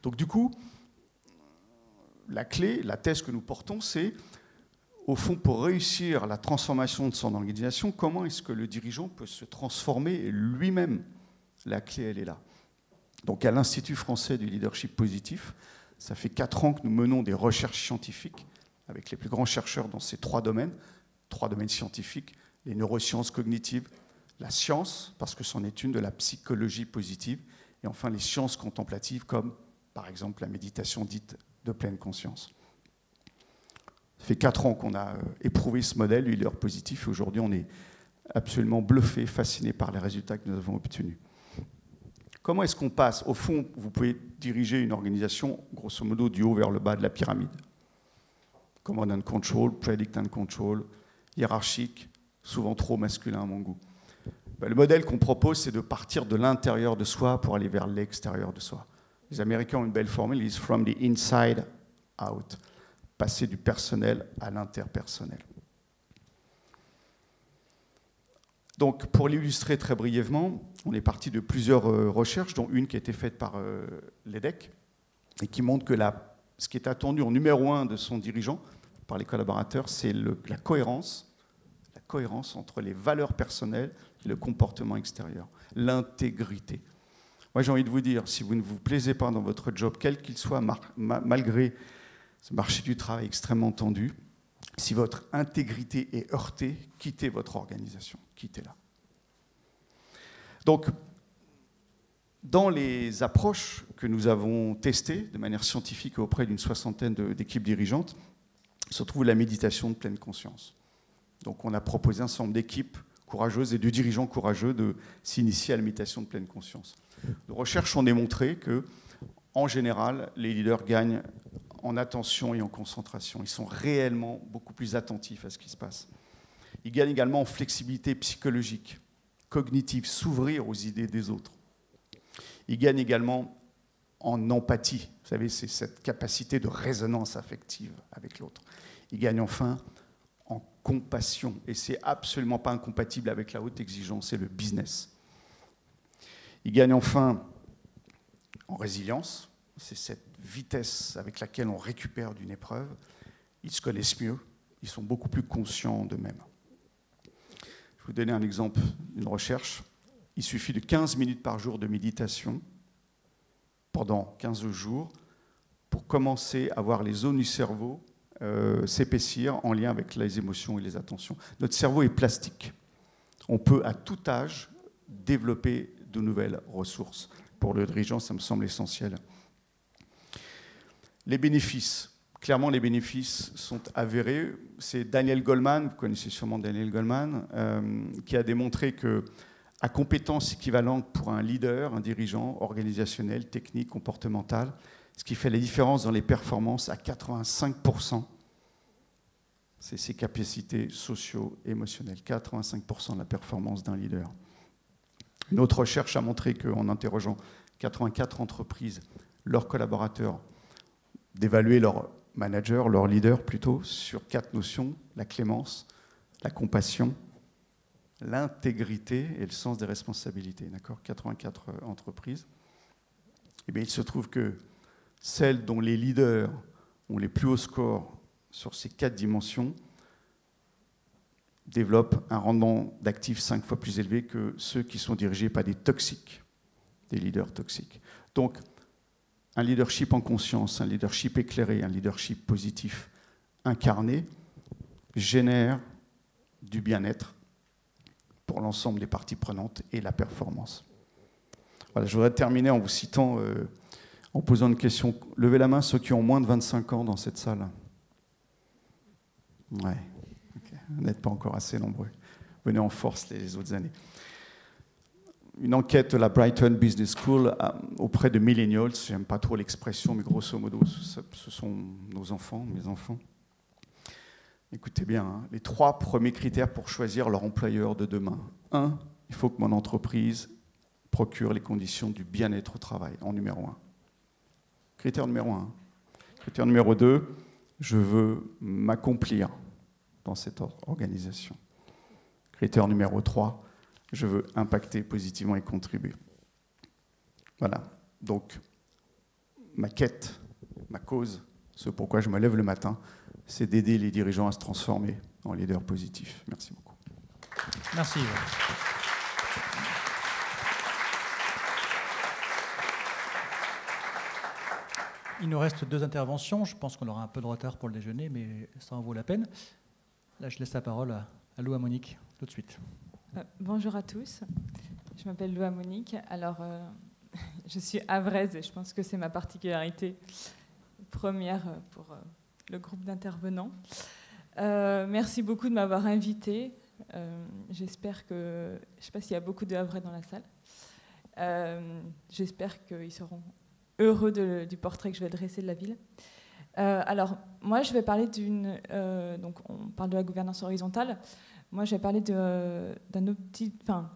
Donc du coup, la clé, la thèse que nous portons, c'est, au fond, pour réussir la transformation de son organisation, comment est-ce que le dirigeant peut se transformer lui-même? La clé, elle est là. Donc à l'Institut français du leadership positif, ça fait 4 ans que nous menons des recherches scientifiques avec les plus grands chercheurs dans ces 3 domaines scientifiques, les neurosciences cognitives, la science, parce que c'en est une, de la psychologie positive, et enfin les sciences contemplatives, comme par exemple la méditation dite de pleine conscience. Ça fait 4 ans qu'on a éprouvé ce modèle, le leader positif, et aujourd'hui on est absolument bluffé, fasciné par les résultats que nous avons obtenus. Comment est-ce qu'on passe? Au fond, vous pouvez diriger une organisation, grosso modo, du haut vers le bas de la pyramide. Command and control, predict and control, hiérarchique, souvent trop masculin à mon goût. Le modèle qu'on propose, c'est de partir de l'intérieur de soi pour aller vers l'extérieur de soi. Les Américains ont une belle formule, ils disent « from the inside out », passer du personnel à l'interpersonnel. Donc, pour l'illustrer très brièvement, on est parti de plusieurs recherches, dont une qui a été faite par l'EDEC, et qui montre que ce qui est attendu en numéro 1 de son dirigeant, par les collaborateurs, c'est la cohérence entre les valeurs personnelles et le comportement extérieur, l'intégrité. Moi, j'ai envie de vous dire, si vous ne vous plaisez pas dans votre job, quel qu'il soit, malgré ce marché du travail extrêmement tendu, si votre intégrité est heurtée, quittez votre organisation, quittez-la. Donc, dans les approches que nous avons testées de manière scientifique auprès d'une 60aine d'équipes dirigeantes, se trouve la méditation de pleine conscience. Donc on a proposé un certain nombre d'équipes courageuses et de dirigeants courageux de s'initier à la méditation de pleine conscience. Nos recherches ont démontré que, en général, les leaders gagnent en attention et en concentration. Ils sont réellement beaucoup plus attentifs à ce qui se passe. Ils gagnent également en flexibilité psychologique, cognitive, s'ouvrir aux idées des autres. Ils gagnent également en empathie. Vous savez, c'est cette capacité de résonance affective avec l'autre. Ils gagnent enfin en compassion. Et c'est absolument pas incompatible avec la haute exigence et le business. Ils gagnent enfin en résilience. C'est cette vitesse avec laquelle on récupère d'une épreuve. Ils se connaissent mieux. Ils sont beaucoup plus conscients d'eux-mêmes. Je vais vous donner un exemple d'une recherche. Il suffit de 15 minutes par jour de méditation pendant 15 jours pour commencer à voir les zones du cerveau s'épaissir en lien avec les émotions et les attentions. Notre cerveau est plastique. On peut à tout âge développer de nouvelles ressources. Pour le dirigeant, ça me semble essentiel. Les bénéfices. Clairement, les bénéfices sont avérés. C'est Daniel Goleman, vous connaissez sûrement Daniel Goleman, qui a démontré que à compétences équivalentes pour un leader, un dirigeant organisationnel, technique, comportemental, ce qui fait la différence dans les performances à 85%, c'est ses capacités socio-émotionnelles. 85% de la performance d'un leader. Une autre recherche a montré qu'en interrogeant 84 entreprises, leurs collaborateurs, d'évaluer leur manager, leur leader plutôt, sur 4 notions, la clémence, la compassion, l'intégrité et le sens des responsabilités. D'accord ? 84 entreprises. Eh bien, il se trouve que celles dont les leaders ont les plus hauts scores sur ces 4 dimensions développent un rendement d'actifs 5 fois plus élevé que ceux qui sont dirigés par des toxiques, des leaders toxiques. Donc, un leadership en conscience, un leadership éclairé, un leadership positif, incarné, génère du bien-être pour l'ensemble des parties prenantes et la performance. Voilà, je voudrais terminer en vous citant, en posant une question. Levez la main ceux qui ont moins de 25 ans dans cette salle. Ouais, okay. Vous n'êtes pas encore assez nombreux. Venez en force les autres années. Une enquête de la Brighton Business School auprès de millennials, j'aime pas trop l'expression, mais grosso modo, ce sont nos enfants, mes enfants. Écoutez bien, hein, les 3 premiers critères pour choisir leur employeur de demain. 1, il faut que mon entreprise procure les conditions du bien-être au travail, en numéro 1. Critère numéro 1. Critère numéro 2, je veux m'accomplir dans cette organisation. Critère numéro 3, je veux impacter positivement et contribuer. Voilà. Donc, ma quête, ma cause, ce pourquoi je me lève le matin, c'est d'aider les dirigeants à se transformer en leaders positifs. Merci beaucoup. Merci. Il nous reste 2 interventions. Je pense qu'on aura un peu de retard pour le déjeuner, mais ça en vaut la peine. Là, je laisse la parole à Lou, à Monique, tout de suite. Bonjour à tous, je m'appelle Loa Monique. Alors, je suis havraise et je pense que c'est ma particularité première pour le groupe d'intervenants. Merci beaucoup de m'avoir invitée. J'espère que... Je ne sais pas s'il y a beaucoup de Havrais dans la salle. J'espère qu'ils seront heureux du portrait que je vais dresser de la ville. Alors, moi, je vais parler d'une... donc, on parle de la gouvernance horizontale. Moi, je vais parler d'un autre type... Enfin,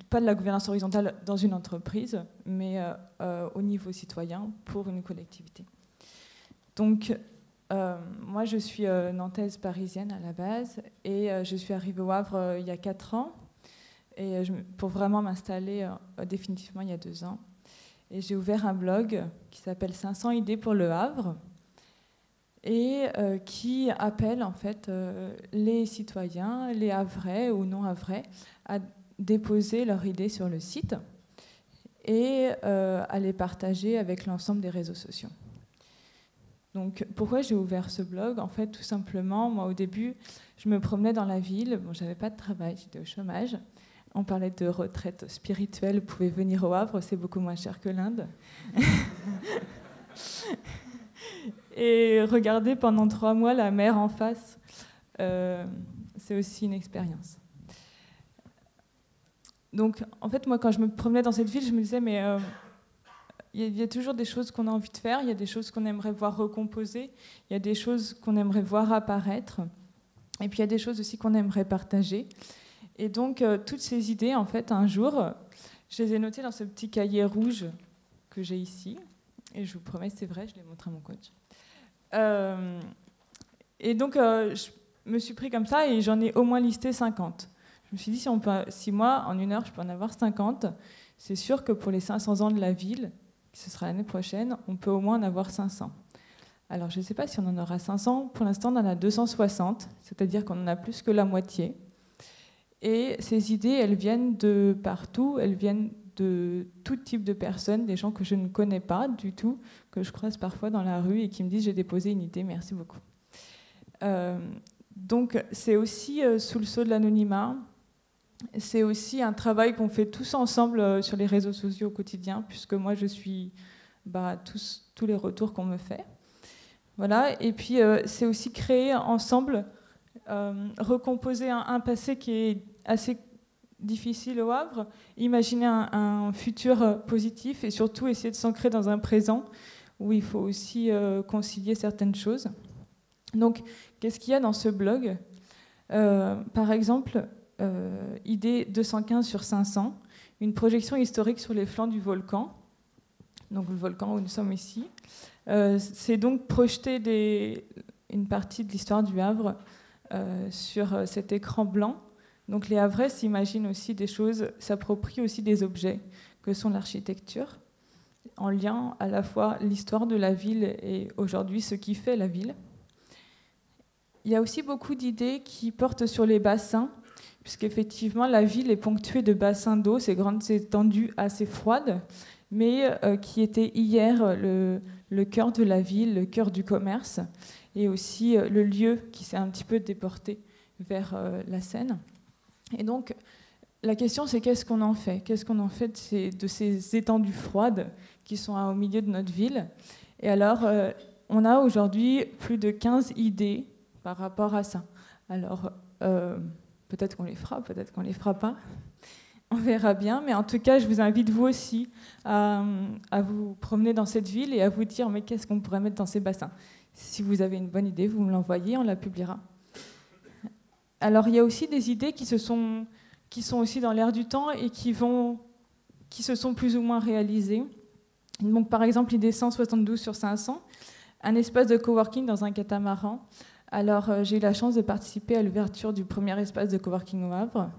pas de la gouvernance horizontale dans une entreprise, mais au niveau citoyen, pour une collectivité. Donc, moi, je suis nantaise parisienne à la base, et je suis arrivée au Havre il y a 4 ans, et pour vraiment m'installer définitivement il y a 2 ans. Et j'ai ouvert un blog qui s'appelle 500 idées pour le Havre, et qui appelle en fait les citoyens, les Havrais ou non Havrais, à déposer leurs idées sur le site et à les partager avec l'ensemble des réseaux sociaux. Donc, pourquoi j'ai ouvert ce blog? En fait, tout simplement, moi, au début, je me promenais dans la ville. Bon, j'avais pas de travail, j'étais au chômage. On parlait de retraite spirituelle. Vous pouvez venir au Havre, c'est beaucoup moins cher que l'Inde. Et regarder pendant 3 mois la mer en face, c'est aussi une expérience. Donc, en fait, moi, quand je me promenais dans cette ville, je me disais, mais il y a toujours des choses qu'on a envie de faire, il y a des choses qu'on aimerait voir recomposées, il y a des choses qu'on aimerait voir apparaître, et puis il y a des choses aussi qu'on aimerait partager. Et donc, toutes ces idées, en fait, un jour, je les ai notées dans ce petit cahier rouge que j'ai ici, et je vous promets, c'est vrai, je l'ai montré à mon coach. Et donc, je me suis pris comme ça, et j'en ai au moins listé 50. Je me suis dit, si moi, en 1 heure, je peux en avoir 50, c'est sûr que pour les 500 ans de la ville, ce sera l'année prochaine, on peut au moins en avoir 500. Alors, je ne sais pas si on en aura 500. Pour l'instant, on en a 260, c'est-à-dire qu'on en a plus que la moitié. Et ces idées, elles viennent de partout, elles viennent de tout type de personnes, des gens que je ne connais pas du tout, que je croise parfois dans la rue et qui me disent « j'ai déposé une idée, merci beaucoup ». Donc, c'est aussi sous le sceau de l'anonymat. C'est aussi un travail qu'on fait tous ensemble sur les réseaux sociaux au quotidien, puisque moi, je suis tous les retours qu'on me fait. Voilà. Et puis, c'est aussi créer ensemble, recomposer un passé qui est assez difficile au Havre, imaginer un futur positif et surtout essayer de s'ancrer dans un présent où il faut aussi concilier certaines choses. Donc, qu'est-ce qu'il y a dans ce blog ? Par exemple, idée 215 sur 500, une projection historique sur les flancs du volcan, donc le volcan où nous sommes ici. C'est donc projeter une partie de l'histoire du Havre sur cet écran blanc. Donc les Havrais s'imaginent aussi des choses, s'approprient aussi des objets que sont l'architecture, en lien à la fois l'histoire de la ville et aujourd'hui ce qui fait la ville. Il y a aussi beaucoup d'idées qui portent sur les bassins, puisqu'effectivement la ville est ponctuée de bassins d'eau, ces grandes étendues assez froides, mais qui étaient hier le cœur de la ville, le cœur du commerce, et aussi le lieu qui s'est un petit peu déporté vers la Seine. Et donc, la question, c'est qu'est-ce qu'on en fait ? Qu'est-ce qu'on en fait de ces étendues froides qui sont au milieu de notre ville ? Et alors, on a aujourd'hui plus de 15 idées par rapport à ça. Alors, peut-être qu'on les fera, peut-être qu'on les fera pas. On verra bien. Mais en tout cas, je vous invite, vous aussi, à vous promener dans cette ville et à vous dire, mais qu'est-ce qu'on pourrait mettre dans ces bassins ? Si vous avez une bonne idée, vous me l'envoyez, on la publiera. Alors, il y a aussi des idées qui sont aussi dans l'air du temps et qui se sont plus ou moins réalisées. Donc, par exemple, l'idée 172 sur 500, un espace de coworking dans un catamaran. Alors, j'ai eu la chance de participer à l'ouverture du premier espace de coworking au Havre.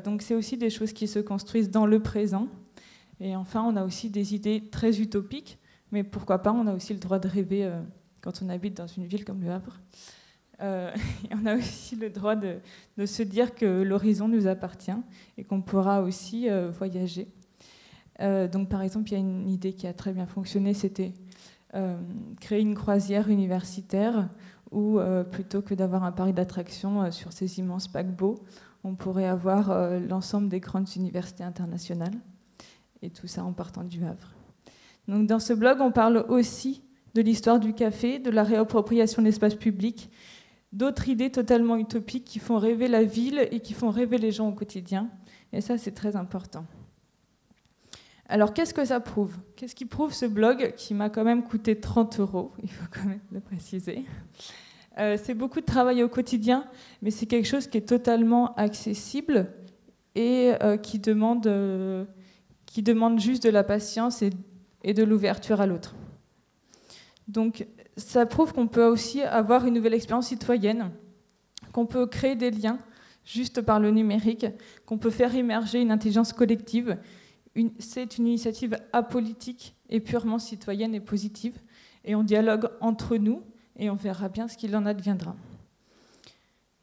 Donc, c'est aussi des choses qui se construisent dans le présent. Et enfin, on a aussi des idées très utopiques, mais pourquoi pas, on a aussi le droit de rêver quand on habite dans une ville comme le Havre. Et on a aussi le droit de se dire que l'horizon nous appartient et qu'on pourra aussi voyager. Donc, par exemple, il y a une idée qui a très bien fonctionné, c'était créer une croisière universitaire où, plutôt que d'avoir un parc d'attractions sur ces immenses paquebots, on pourrait avoir l'ensemble des grandes universités internationales, et tout ça en partant du Havre. Donc, dans ce blog, on parle aussi de l'histoire du café, de la réappropriation de l'espace public, d'autres idées totalement utopiques qui font rêver la ville et qui font rêver les gens au quotidien. Et ça, c'est très important. Alors, qu'est-ce que ça prouve ? Qu'est-ce qui prouve ce blog qui m'a quand même coûté 30 €, il faut quand même le préciser. C'est beaucoup de travail au quotidien, mais c'est quelque chose qui est totalement accessible et qui demande juste de la patience et de l'ouverture à l'autre. Donc, ça prouve qu'on peut aussi avoir une nouvelle expérience citoyenne, qu'on peut créer des liens juste par le numérique, qu'on peut faire émerger une intelligence collective. C'est une initiative apolitique et purement citoyenne et positive. Et on dialogue entre nous et on verra bien ce qu'il en adviendra.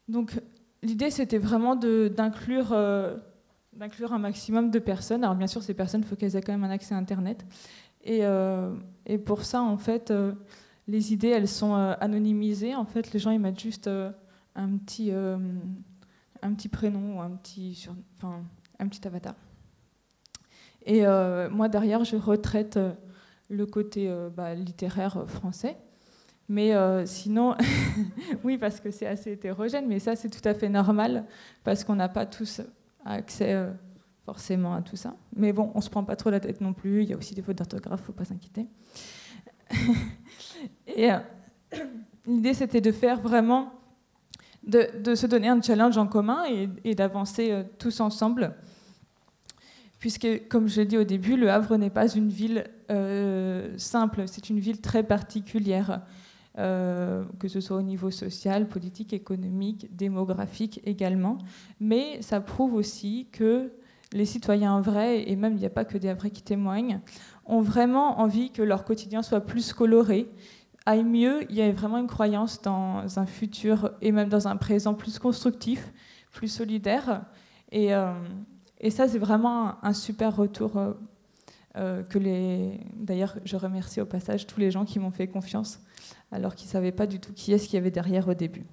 Donc, l'idée, c'était vraiment d'inclure un maximum de personnes. Alors, bien sûr, ces personnes, il faut qu'elles aient quand même un accès à Internet. Et pour ça, en fait, les idées, elles sont anonymisées. En fait, les gens, ils mettent juste un petit prénom ou un petit avatar. Et moi, derrière, je retraite le côté littéraire français. Mais sinon, oui, parce que c'est assez hétérogène, mais ça, c'est tout à fait normal, parce qu'on n'a pas tous accès forcément à tout ça. Mais bon, on ne se prend pas trop la tête non plus, il y a aussi des fautes d'orthographe, il ne faut pas s'inquiéter. Et l'idée, c'était de faire vraiment, de se donner un challenge en commun et d'avancer tous ensemble. Puisque, comme je l'ai dit au début, Le Havre n'est pas une ville simple, c'est une ville très particulière, que ce soit au niveau social, politique, économique, démographique également. Mais ça prouve aussi que les citoyens vrais, et même il n'y a pas que des Havrais qui témoignent, ont vraiment envie que leur quotidien soit plus coloré, aille mieux. Il y a vraiment une croyance dans un futur et même dans un présent plus constructif, plus solidaire. Et ça, c'est vraiment un super retour D'ailleurs, je remercie au passage tous les gens qui m'ont fait confiance, alors qu'ils ne savaient pas du tout qui est-ce qu'il y avait derrière au début.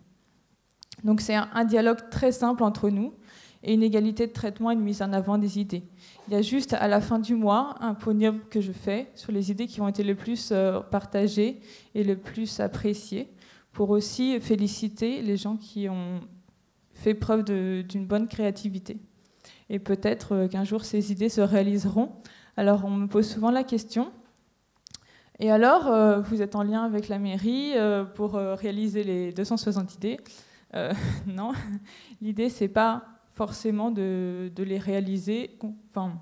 Donc c'est un dialogue très simple entre nous, et une égalité de traitement et une mise en avant des idées. Il y a juste à la fin du mois un podium que je fais sur les idées qui ont été le plus partagées et le plus appréciées, pour aussi féliciter les gens qui ont fait preuve d'une bonne créativité. Et peut-être qu'un jour ces idées se réaliseront. Alors on me pose souvent la question, et alors vous êtes en lien avec la mairie pour réaliser les 260 idées? Non, l'idée c'est pas forcément de les réaliser, enfin,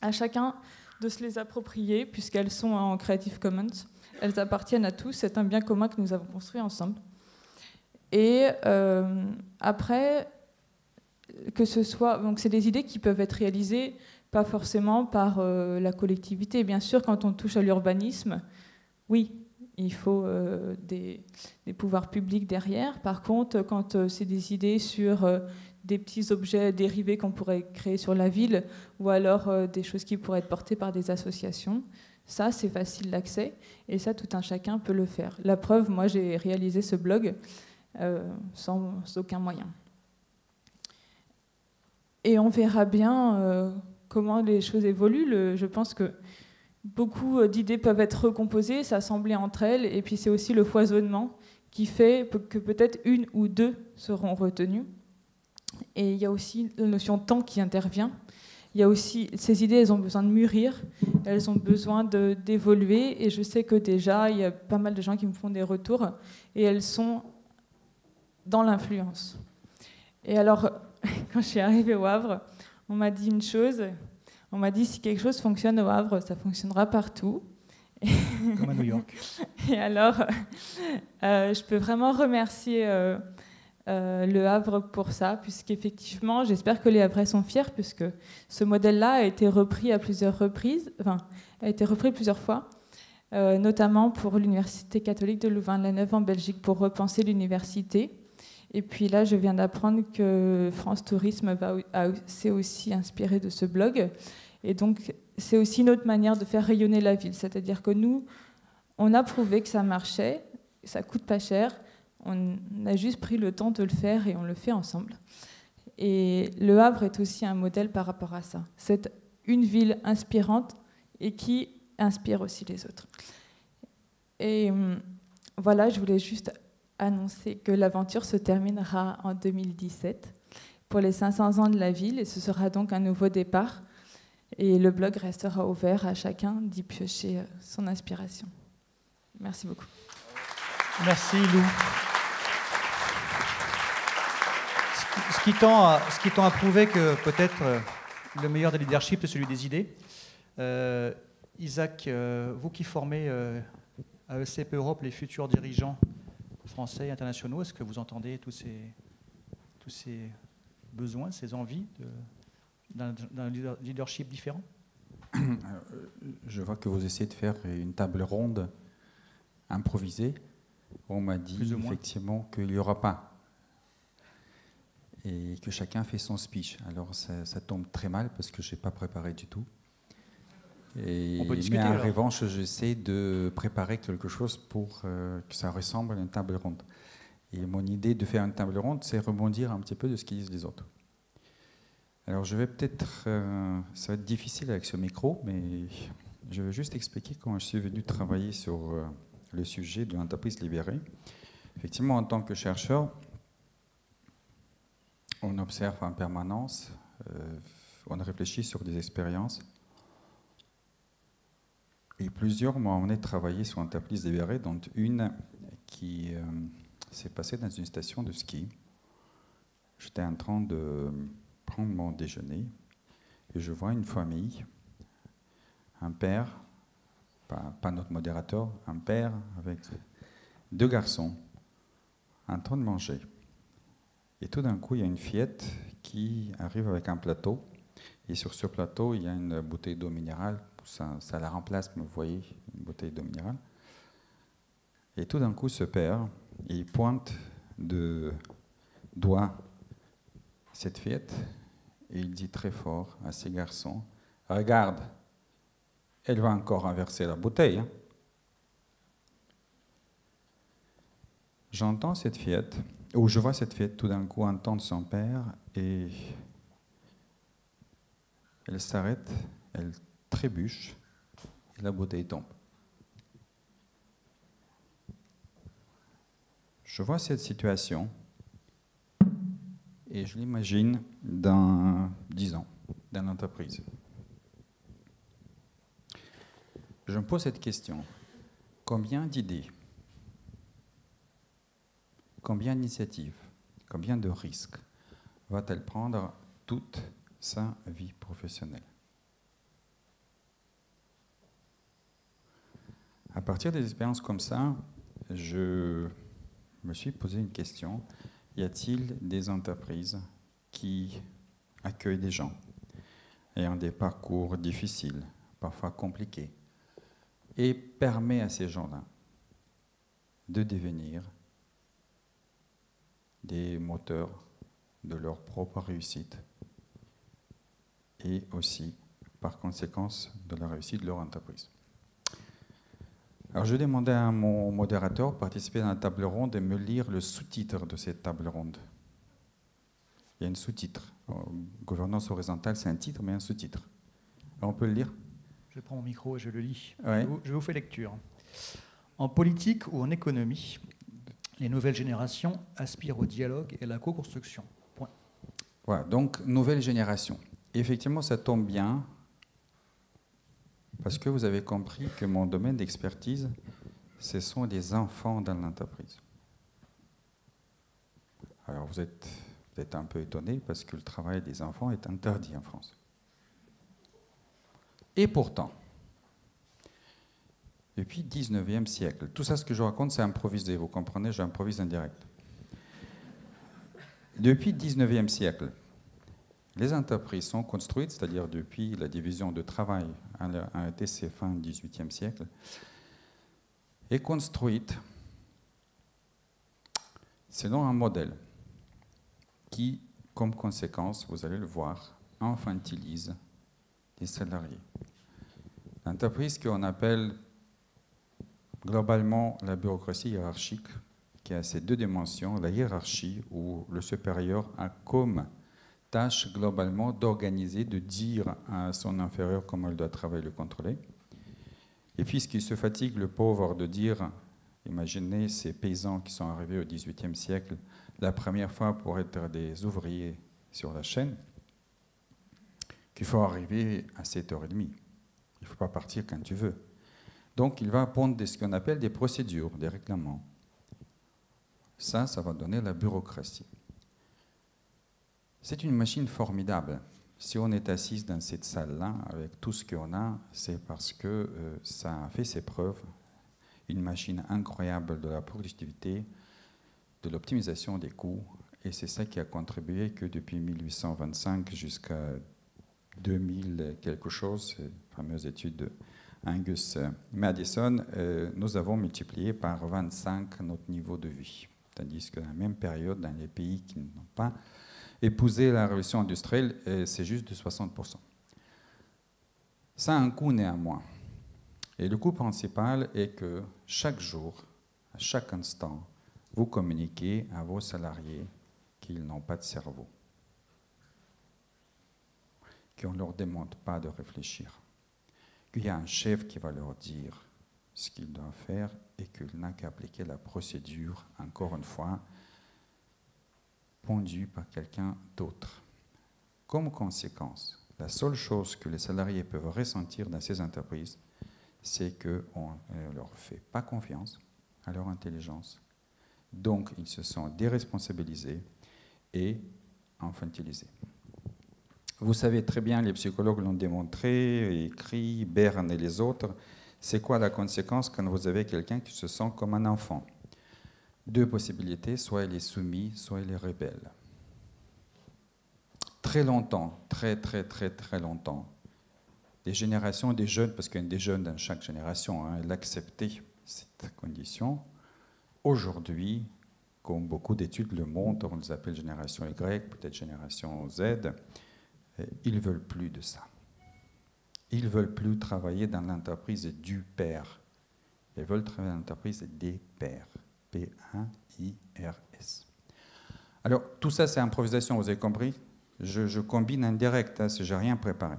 à chacun de se les approprier, puisqu'elles sont en Creative Commons. Elles appartiennent à tous, c'est un bien commun que nous avons construit ensemble. Et après, que ce soit, donc c'est des idées qui peuvent être réalisées pas forcément par la collectivité. Bien sûr, quand on touche à l'urbanisme, oui, il faut des pouvoirs publics derrière. Par contre, quand c'est des idées sur des petits objets dérivés qu'on pourrait créer sur la ville, ou alors des choses qui pourraient être portées par des associations, ça, c'est facile d'accès, et ça, tout un chacun peut le faire. La preuve, moi, j'ai réalisé ce blog sans aucun moyen. Et on verra bien comment les choses évoluent. Je pense que beaucoup d'idées peuvent être recomposées, s'assembler entre elles, et puis c'est aussi le foisonnement qui fait que peut-être une ou deux seront retenues. Et il y a aussi la notion de temps qui intervient. Il y a aussi, ces idées, elles ont besoin de mûrir, elles ont besoin d'évoluer, et je sais que déjà, il y a pas mal de gens qui me font des retours, et elles sont dans l'influence. Et alors, quand je suis arrivée au Havre, on m'a dit une chose, on m'a dit si quelque chose fonctionne au Havre, ça fonctionnera partout. Comme à New York. Et alors, je peux vraiment remercier le Havre pour ça, puisqu'effectivement, j'espère que les Havrais sont fiers, puisque ce modèle-là a été repris à plusieurs reprises, enfin, a été repris plusieurs fois, notamment pour l'Université catholique de Louvain-la-Neuve en Belgique, pour repenser l'université. Et puis là, je viens d'apprendre que France Tourisme s'est aussi inspiré de ce blog. Et donc, c'est aussi une autre manière de faire rayonner la ville. C'est-à-dire que nous, on a prouvé que ça marchait, ça coûte pas cher, on a juste pris le temps de le faire et on le fait ensemble. Et Le Havre est aussi un modèle par rapport à ça. C'est une ville inspirante et qui inspire aussi les autres. Et voilà, je voulais juste annoncer que l'aventure se terminera en 2017 pour les 500 ans de la ville, et ce sera donc un nouveau départ. Et le blog restera ouvert à chacun d'y piocher son inspiration. Merci beaucoup. Merci Lou. Ce qui tend à prouver que peut-être le meilleur des leaderships, c'est celui des idées. Isaac, vous qui formez à ECP Europe les futurs dirigeants français et internationaux, est-ce que vous entendez tous ces besoins, ces envies d'un leadership différent? Je vois que vous essayez de faire une table ronde improvisée. On m'a dit effectivement qu'il n'y aura pas. Et que chacun fait son speech. Alors ça tombe très mal parce que je n'ai pas préparé du tout. On peut discuter, mais en alors. revanche, j'essaie de préparer quelque chose pour que ça ressemble à une table ronde. Et mon idée de faire une table ronde, c'est rebondir un petit peu de ce qu'ils disent les autres. Alors je vais peut-être... ça va être difficile avec ce micro, mais je vais juste expliquer comment je suis venu travailler sur le sujet de l'entreprise libérée. Effectivement, en tant que chercheur, on observe en permanence, on réfléchit sur des expériences. Et plusieurs m'ont emmené travailler sur l'entreprise libérée, dont une qui s'est passée dans une station de ski. J'étais en train de prendre mon déjeuner et je vois une famille, un père, pas notre modérateur, un père avec 2 garçons en train de manger. Et tout d'un coup, il y a une fillette qui arrive avec un plateau. Et sur ce plateau, il y a une bouteille d'eau minérale. Ça la remplace, vous voyez, une bouteille d'eau minérale. Et tout d'un coup, ce père, il pointe de doigt cette fillette et il dit très fort à ses garçons, « Regarde, elle va encore renverser la bouteille. Hein. » J'entends cette fillette, ou je vois cette fillette tout d'un coup entendre son père et elle s'arrête, elle trébuche et la bouteille tombe. Je vois cette situation et je l'imagine dans 10 ans, dans l'entreprise. Je me pose cette question. Combien d'idées, combien d'initiatives, combien de risques va-t-elle prendre toute sa vie professionnelle? À partir des expériences comme ça, je me suis posé une question. Y a-t-il des entreprises qui accueillent des gens ayant des parcours difficiles, parfois compliqués, et permet à ces gens-là de devenir des moteurs de leur propre réussite et aussi, par conséquence, de la réussite de leur entreprise. Alors, je demandais à mon modérateur de participer à la table ronde et me lire le sous-titre de cette table ronde. Il y a un sous-titre. Gouvernance horizontale, c'est un titre, mais un sous-titre. On peut le lire? Je prends mon micro et je le lis. Ouais. Je vous fais lecture. En politique ou en économie, les nouvelles générations aspirent au dialogue et à la co-construction. Point. Voilà, donc nouvelle génération. Effectivement, ça tombe bien parce que vous avez compris que mon domaine d'expertise, ce sont les enfants dans l'entreprise. Alors vous êtes un peu étonné parce que le travail des enfants est interdit en France. Et pourtant, depuis le 19e siècle, tout ça ce que je raconte, c'est improvisé, vous comprenez, j'improvise en direct. Depuis le 19e siècle, les entreprises sont construites, c'est-à-dire depuis la division de travail a été fin du XVIIIe siècle, est construite selon un modèle qui, comme conséquence, vous allez le voir, infantilise les salariés. L'entreprise qu'on appelle globalement la bureaucratie hiérarchique, qui a ces 2 dimensions, la hiérarchie où le supérieur a comme tâche globalement d'organiser, de dire à son inférieur comment il doit travailler, le contrôler. Et puisqu'il se fatigue, le pauvre, de dire, imaginez ces paysans qui sont arrivés au XVIIIe siècle, la première fois pour être des ouvriers sur la chaîne, qu'il faut arriver à 7h30. Il ne faut pas partir quand tu veux. Donc, il va pondre ce qu'on appelle des procédures, des règlements. Ça va donner la bureaucratie. C'est une machine formidable. Si on est assis dans cette salle-là, avec tout ce qu'on a, c'est parce que ça a fait ses preuves. Une machine incroyable de la productivité, de l'optimisation des coûts, et c'est ça qui a contribué que depuis 1825 jusqu'à 2000 quelque chose, ces fameuses études de Angus Madison, nous avons multiplié par 25 notre niveau de vie. Tandis que dans la même période, dans les pays qui n'ont pas épousé la révolution industrielle, c'est juste de 60%. Ça a un coût néanmoins. Et le coût principal est que chaque jour, à chaque instant, vous communiquez à vos salariés qu'ils n'ont pas de cerveau, qu'on ne leur demande pas de réfléchir, qu'il y a un chef qui va leur dire ce qu'il doit faire et qu'il n'a qu'à appliquer la procédure, encore une fois, pondue par quelqu'un d'autre. Comme conséquence, la seule chose que les salariés peuvent ressentir dans ces entreprises, c'est qu'on ne leur fait pas confiance à leur intelligence. Donc, ils se sont déresponsabilisés et infantilisés. Vous savez très bien, les psychologues l'ont démontré, écrit, Berne et les autres, c'est quoi la conséquence quand vous avez quelqu'un qui se sent comme un enfant? Deux possibilités, soit il est soumis, soit il est rebelle. Très longtemps, très longtemps, des générations, des jeunes, parce qu'il y a des jeunes dans chaque génération, hein, ils acceptaient cette condition. Aujourd'hui, comme beaucoup d'études le montrent, on les appelle génération Y, peut-être génération Z, ils ne veulent plus de ça. Ils ne veulent plus travailler dans l'entreprise du père. Ils veulent travailler dans l'entreprise des pairs. P-A-I-R-S. Alors, tout ça, c'est improvisation, vous avez compris? Je combine en direct, hein, si je n'ai rien préparé.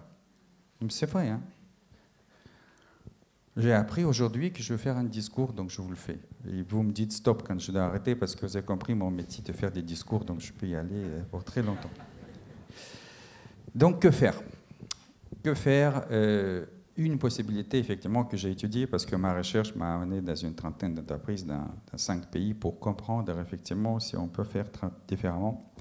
C'est vrai, hein? J'ai appris aujourd'hui que je vais faire un discours, donc je vous le fais. Et vous me dites stop quand je dois arrêter, parce que vous avez compris mon métier de faire des discours, donc je peux y aller pour très longtemps. Donc, que faire? Que faire? Une possibilité, effectivement, que j'ai étudiée, parce que ma recherche m'a amené dans une trentaine d'entreprises dans 5 pays pour comprendre, effectivement, si on peut faire différemment.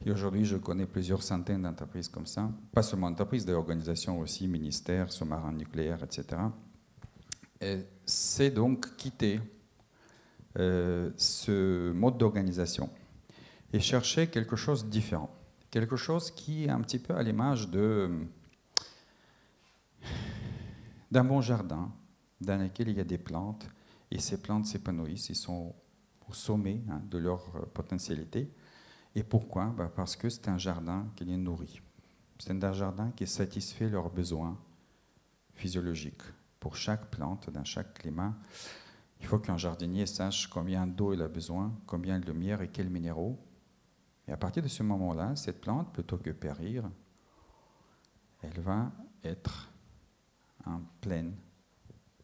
Et aujourd'hui, je connais plusieurs centaines d'entreprises comme ça. Pas seulement d'entreprises, des organisations aussi, ministères, sous-marins nucléaires, etc. C'est donc quitter ce mode d'organisation et chercher quelque chose de différent. Quelque chose qui est un petit peu à l'image d'un bon jardin dans lequel il y a des plantes et ces plantes s'épanouissent, ils sont au sommet, hein, de leur potentialité. Et pourquoi? Parce que c'est un jardin qui les nourrit. C'est un jardin qui satisfait leurs besoins physiologiques. Pour chaque plante, dans chaque climat, il faut qu'un jardinier sache combien d'eau il a besoin, combien de lumière et quels minéraux. Et à partir de ce moment-là, cette plante, plutôt que périr, elle va être en pleine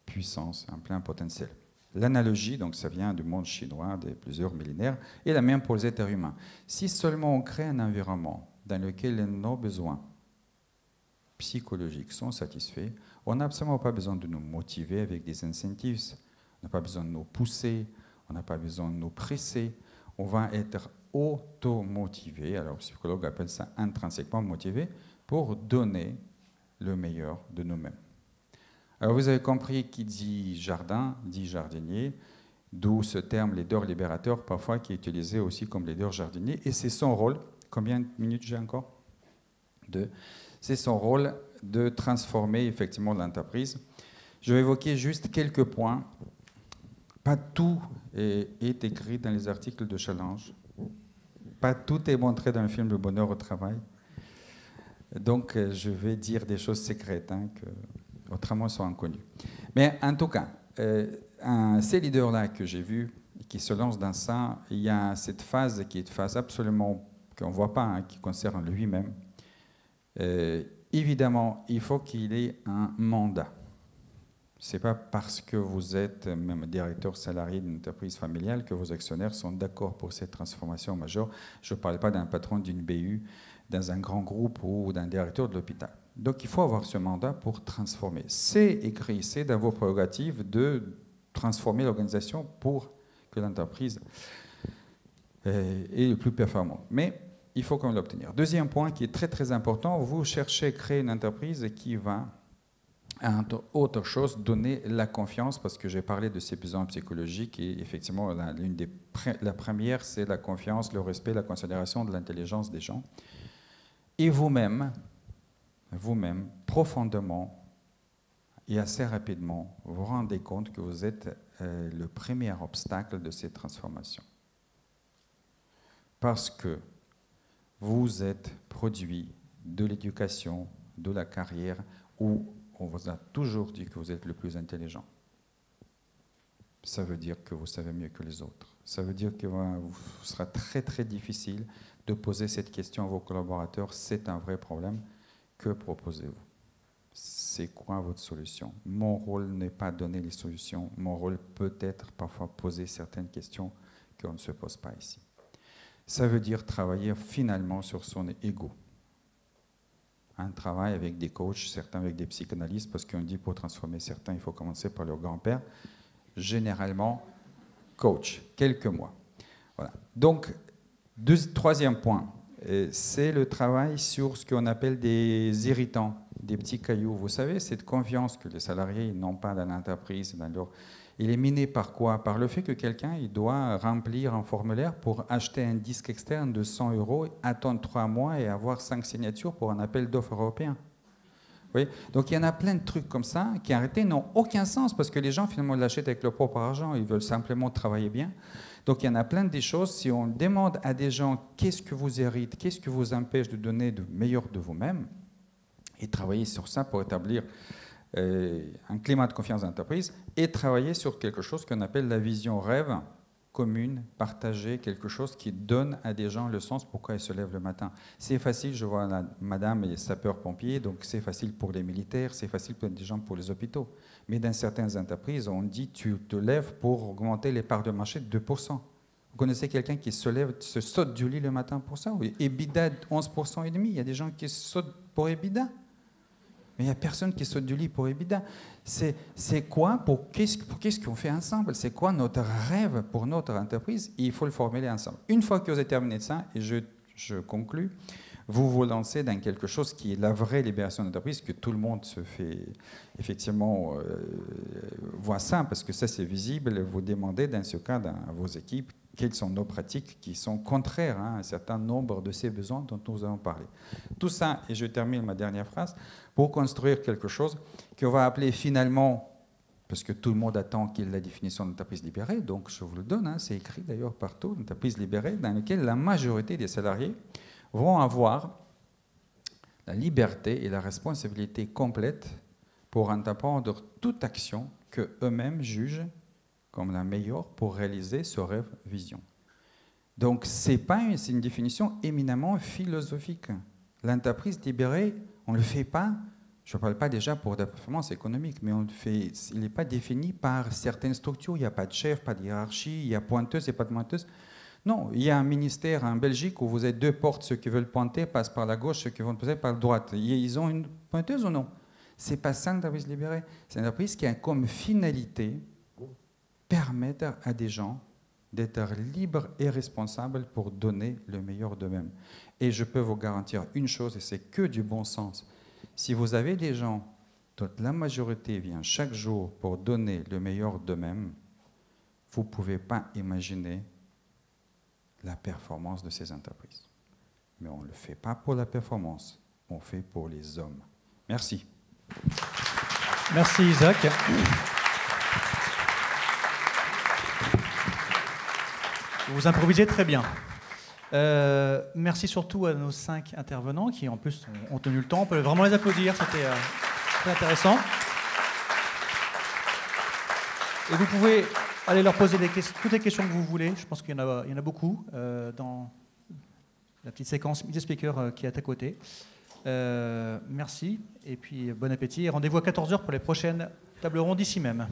puissance, en plein potentiel. L'analogie, donc ça vient du monde chinois de plusieurs millénaires, est la même pour les êtres humains. Si seulement on crée un environnement dans lequel nos besoins psychologiques sont satisfaits, on n'a absolument pas besoin de nous motiver avec des incentives, on n'a pas besoin de nous pousser, on n'a pas besoin de nous presser, on va être auto-motivé, alors le psychologue appelle ça intrinsèquement motivé, pour donner le meilleur de nous-mêmes. Alors vous avez compris qui dit jardin, dit jardinier, d'où ce terme leader libérateur, parfois qui est utilisé aussi comme leader jardinier, et c'est son rôle, combien de minutes j'ai encore? 2. C'est son rôle de transformer effectivement l'entreprise. Je vais évoquer juste quelques points. Pas tout est écrit dans les articles de Challenge. Pas tout est montré dans le film Le bonheur au travail. Donc je vais dire des choses secrètes, hein, que autrement sont inconnues. Mais en tout cas, ces leaders-là que j'ai vus, qui se lancent dans ça, il y a cette phase qui est une phase absolument qu'on ne voit pas, hein, qui concerne lui-même. Évidemment, il faut qu'il ait un mandat. Ce n'est pas parce que vous êtes même directeur salarié d'une entreprise familiale que vos actionnaires sont d'accord pour cette transformation majeure. Je ne parle pas d'un patron d'une BU dans un grand groupe ou d'un directeur de l'hôpital. Donc il faut avoir ce mandat pour transformer. C'est écrit, c'est dans vos prérogatives de transformer l'organisation pour que l'entreprise est le plus performante. Mais il faut quand même l'obtenir. Deuxième point qui est très très important, vous cherchez à créer une entreprise qui va, entre autres choses, donner la confiance, parce que j'ai parlé de ces besoins psychologiques et effectivement la première c'est la confiance, le respect, la considération de l'intelligence des gens. Et vous-même, profondément et assez rapidement, vous vous rendez compte que vous êtes le premier obstacle de cette transformation. Parce que vous êtes produit de l'éducation, de la carrière, où on vous a toujours dit que vous êtes le plus intelligent. Ça veut dire que vous savez mieux que les autres. Ça veut dire que vous sera très très difficile de poser cette question à vos collaborateurs. C'est un vrai problème. Que proposez-vous? c'est quoi votre solution? Mon rôle n'est pas donner les solutions. Mon rôle peut être parfois poser certaines questions qu'on ne se pose pas ici. Ça veut dire travailler finalement sur son ego. Un travail avec des coachs, certains avec des psychanalystes, parce qu'on dit pour transformer certains, il faut commencer par leur grand-père. Généralement, coach, quelques mois. Voilà. Donc, troisième point, c'est le travail sur ce qu'on appelle des irritants, des petits cailloux. Vous savez, cette confiance que les salariés n'ont pas dans l'entreprise, il est miné par quoi? Par le fait que quelqu'un il doit remplir un formulaire pour acheter un disque externe de 100 €, attendre 3 mois et avoir 5 signatures pour un appel d'offres européen. Oui. Donc il y en a plein de trucs comme ça qui en réalité n'ont aucun sens parce que les gens finalement l'achètent avec leur propre argent, ils veulent simplement travailler bien. Donc il y en a plein de choses. Si on demande à des gens qu'est-ce que vous irrite, qu'est-ce que vous empêche de donner le meilleur de vous-même et travailler sur ça pour établir un climat de confiance d'entreprise et travailler sur quelque chose qu'on appelle la vision rêve commune, partagée, quelque chose qui donne à des gens le sens pourquoi ils se lèvent le matin. C'est facile, je vois la madame et les sapeurs-pompiers, donc c'est facile pour les militaires, c'est facile pour des gens pour les hôpitaux. Mais dans certaines entreprises, on dit tu te lèves pour augmenter les parts de marché de 2%. Vous connaissez quelqu'un qui se lève, se saute du lit le matin pour ça? Oui. EBITDA 11% et demi, il y a des gens qui sautent pour EBITDA. Mais il n'y a personne qui saute du lit pour EBITDA. C'est quoi? Qu'est-ce qu'on fait ensemble? C'est quoi notre rêve pour notre entreprise? Et il faut le formuler ensemble. Une fois que vous avez terminé de ça, et je conclus, vous vous lancez dans quelque chose qui est la vraie libération d'entreprise, que tout le monde se fait effectivement voit ça, parce que ça c'est visible. Vous demandez dans ce cas à vos équipes quelles sont nos pratiques qui sont contraires à un certain nombre de ces besoins dont nous avons parlé. Tout ça, et je termine ma dernière phrase, pour construire quelque chose qu'on va appeler finalement, parce que tout le monde attend qu'il y ait la définition d'entreprise libérée, donc je vous le donne, c'est écrit d'ailleurs partout, une entreprise libérée, dans laquelle la majorité des salariés vont avoir la liberté et la responsabilité complète pour entreprendre toute action qu'eux-mêmes jugent comme la meilleure pour réaliser ce rêve vision. Donc, c'est une définition éminemment philosophique. L'entreprise libérée, on ne le fait pas, je ne parle pas déjà pour la performance économique, mais il n'est pas défini par certaines structures. Il n'y a pas de chef, pas de hiérarchie, il y a pointeuse et pas de pointeuse. Non, il y a un ministère en Belgique où vous avez 2 portes, ceux qui veulent pointer passent par la gauche, ceux qui vont passer par la droite. Ils ont une pointeuse ou non? Ce n'est pas ça l'entreprise libérée. C'est une entreprise qui a comme finalité permettre à des gens d'être libres et responsables pour donner le meilleur d'eux-mêmes. Et je peux vous garantir une chose, et c'est que du bon sens. Si vous avez des gens dont la majorité vient chaque jour pour donner le meilleur d'eux-mêmes, vous ne pouvez pas imaginer la performance de ces entreprises. Mais on ne le fait pas pour la performance, on le fait pour les hommes. Merci. Merci Isaac. Vous improvisez très bien. Merci surtout à nos 5 intervenants qui en plus ont tenu le temps. On peut vraiment les applaudir, c'était très intéressant. Et vous pouvez aller leur poser toutes les questions que vous voulez. Je pense qu'il y en a beaucoup dans la petite séquence Meet the Speaker qui est à côté. Merci et puis bon appétit. Et rendez-vous à 14h pour les prochaines tables rondes ici même.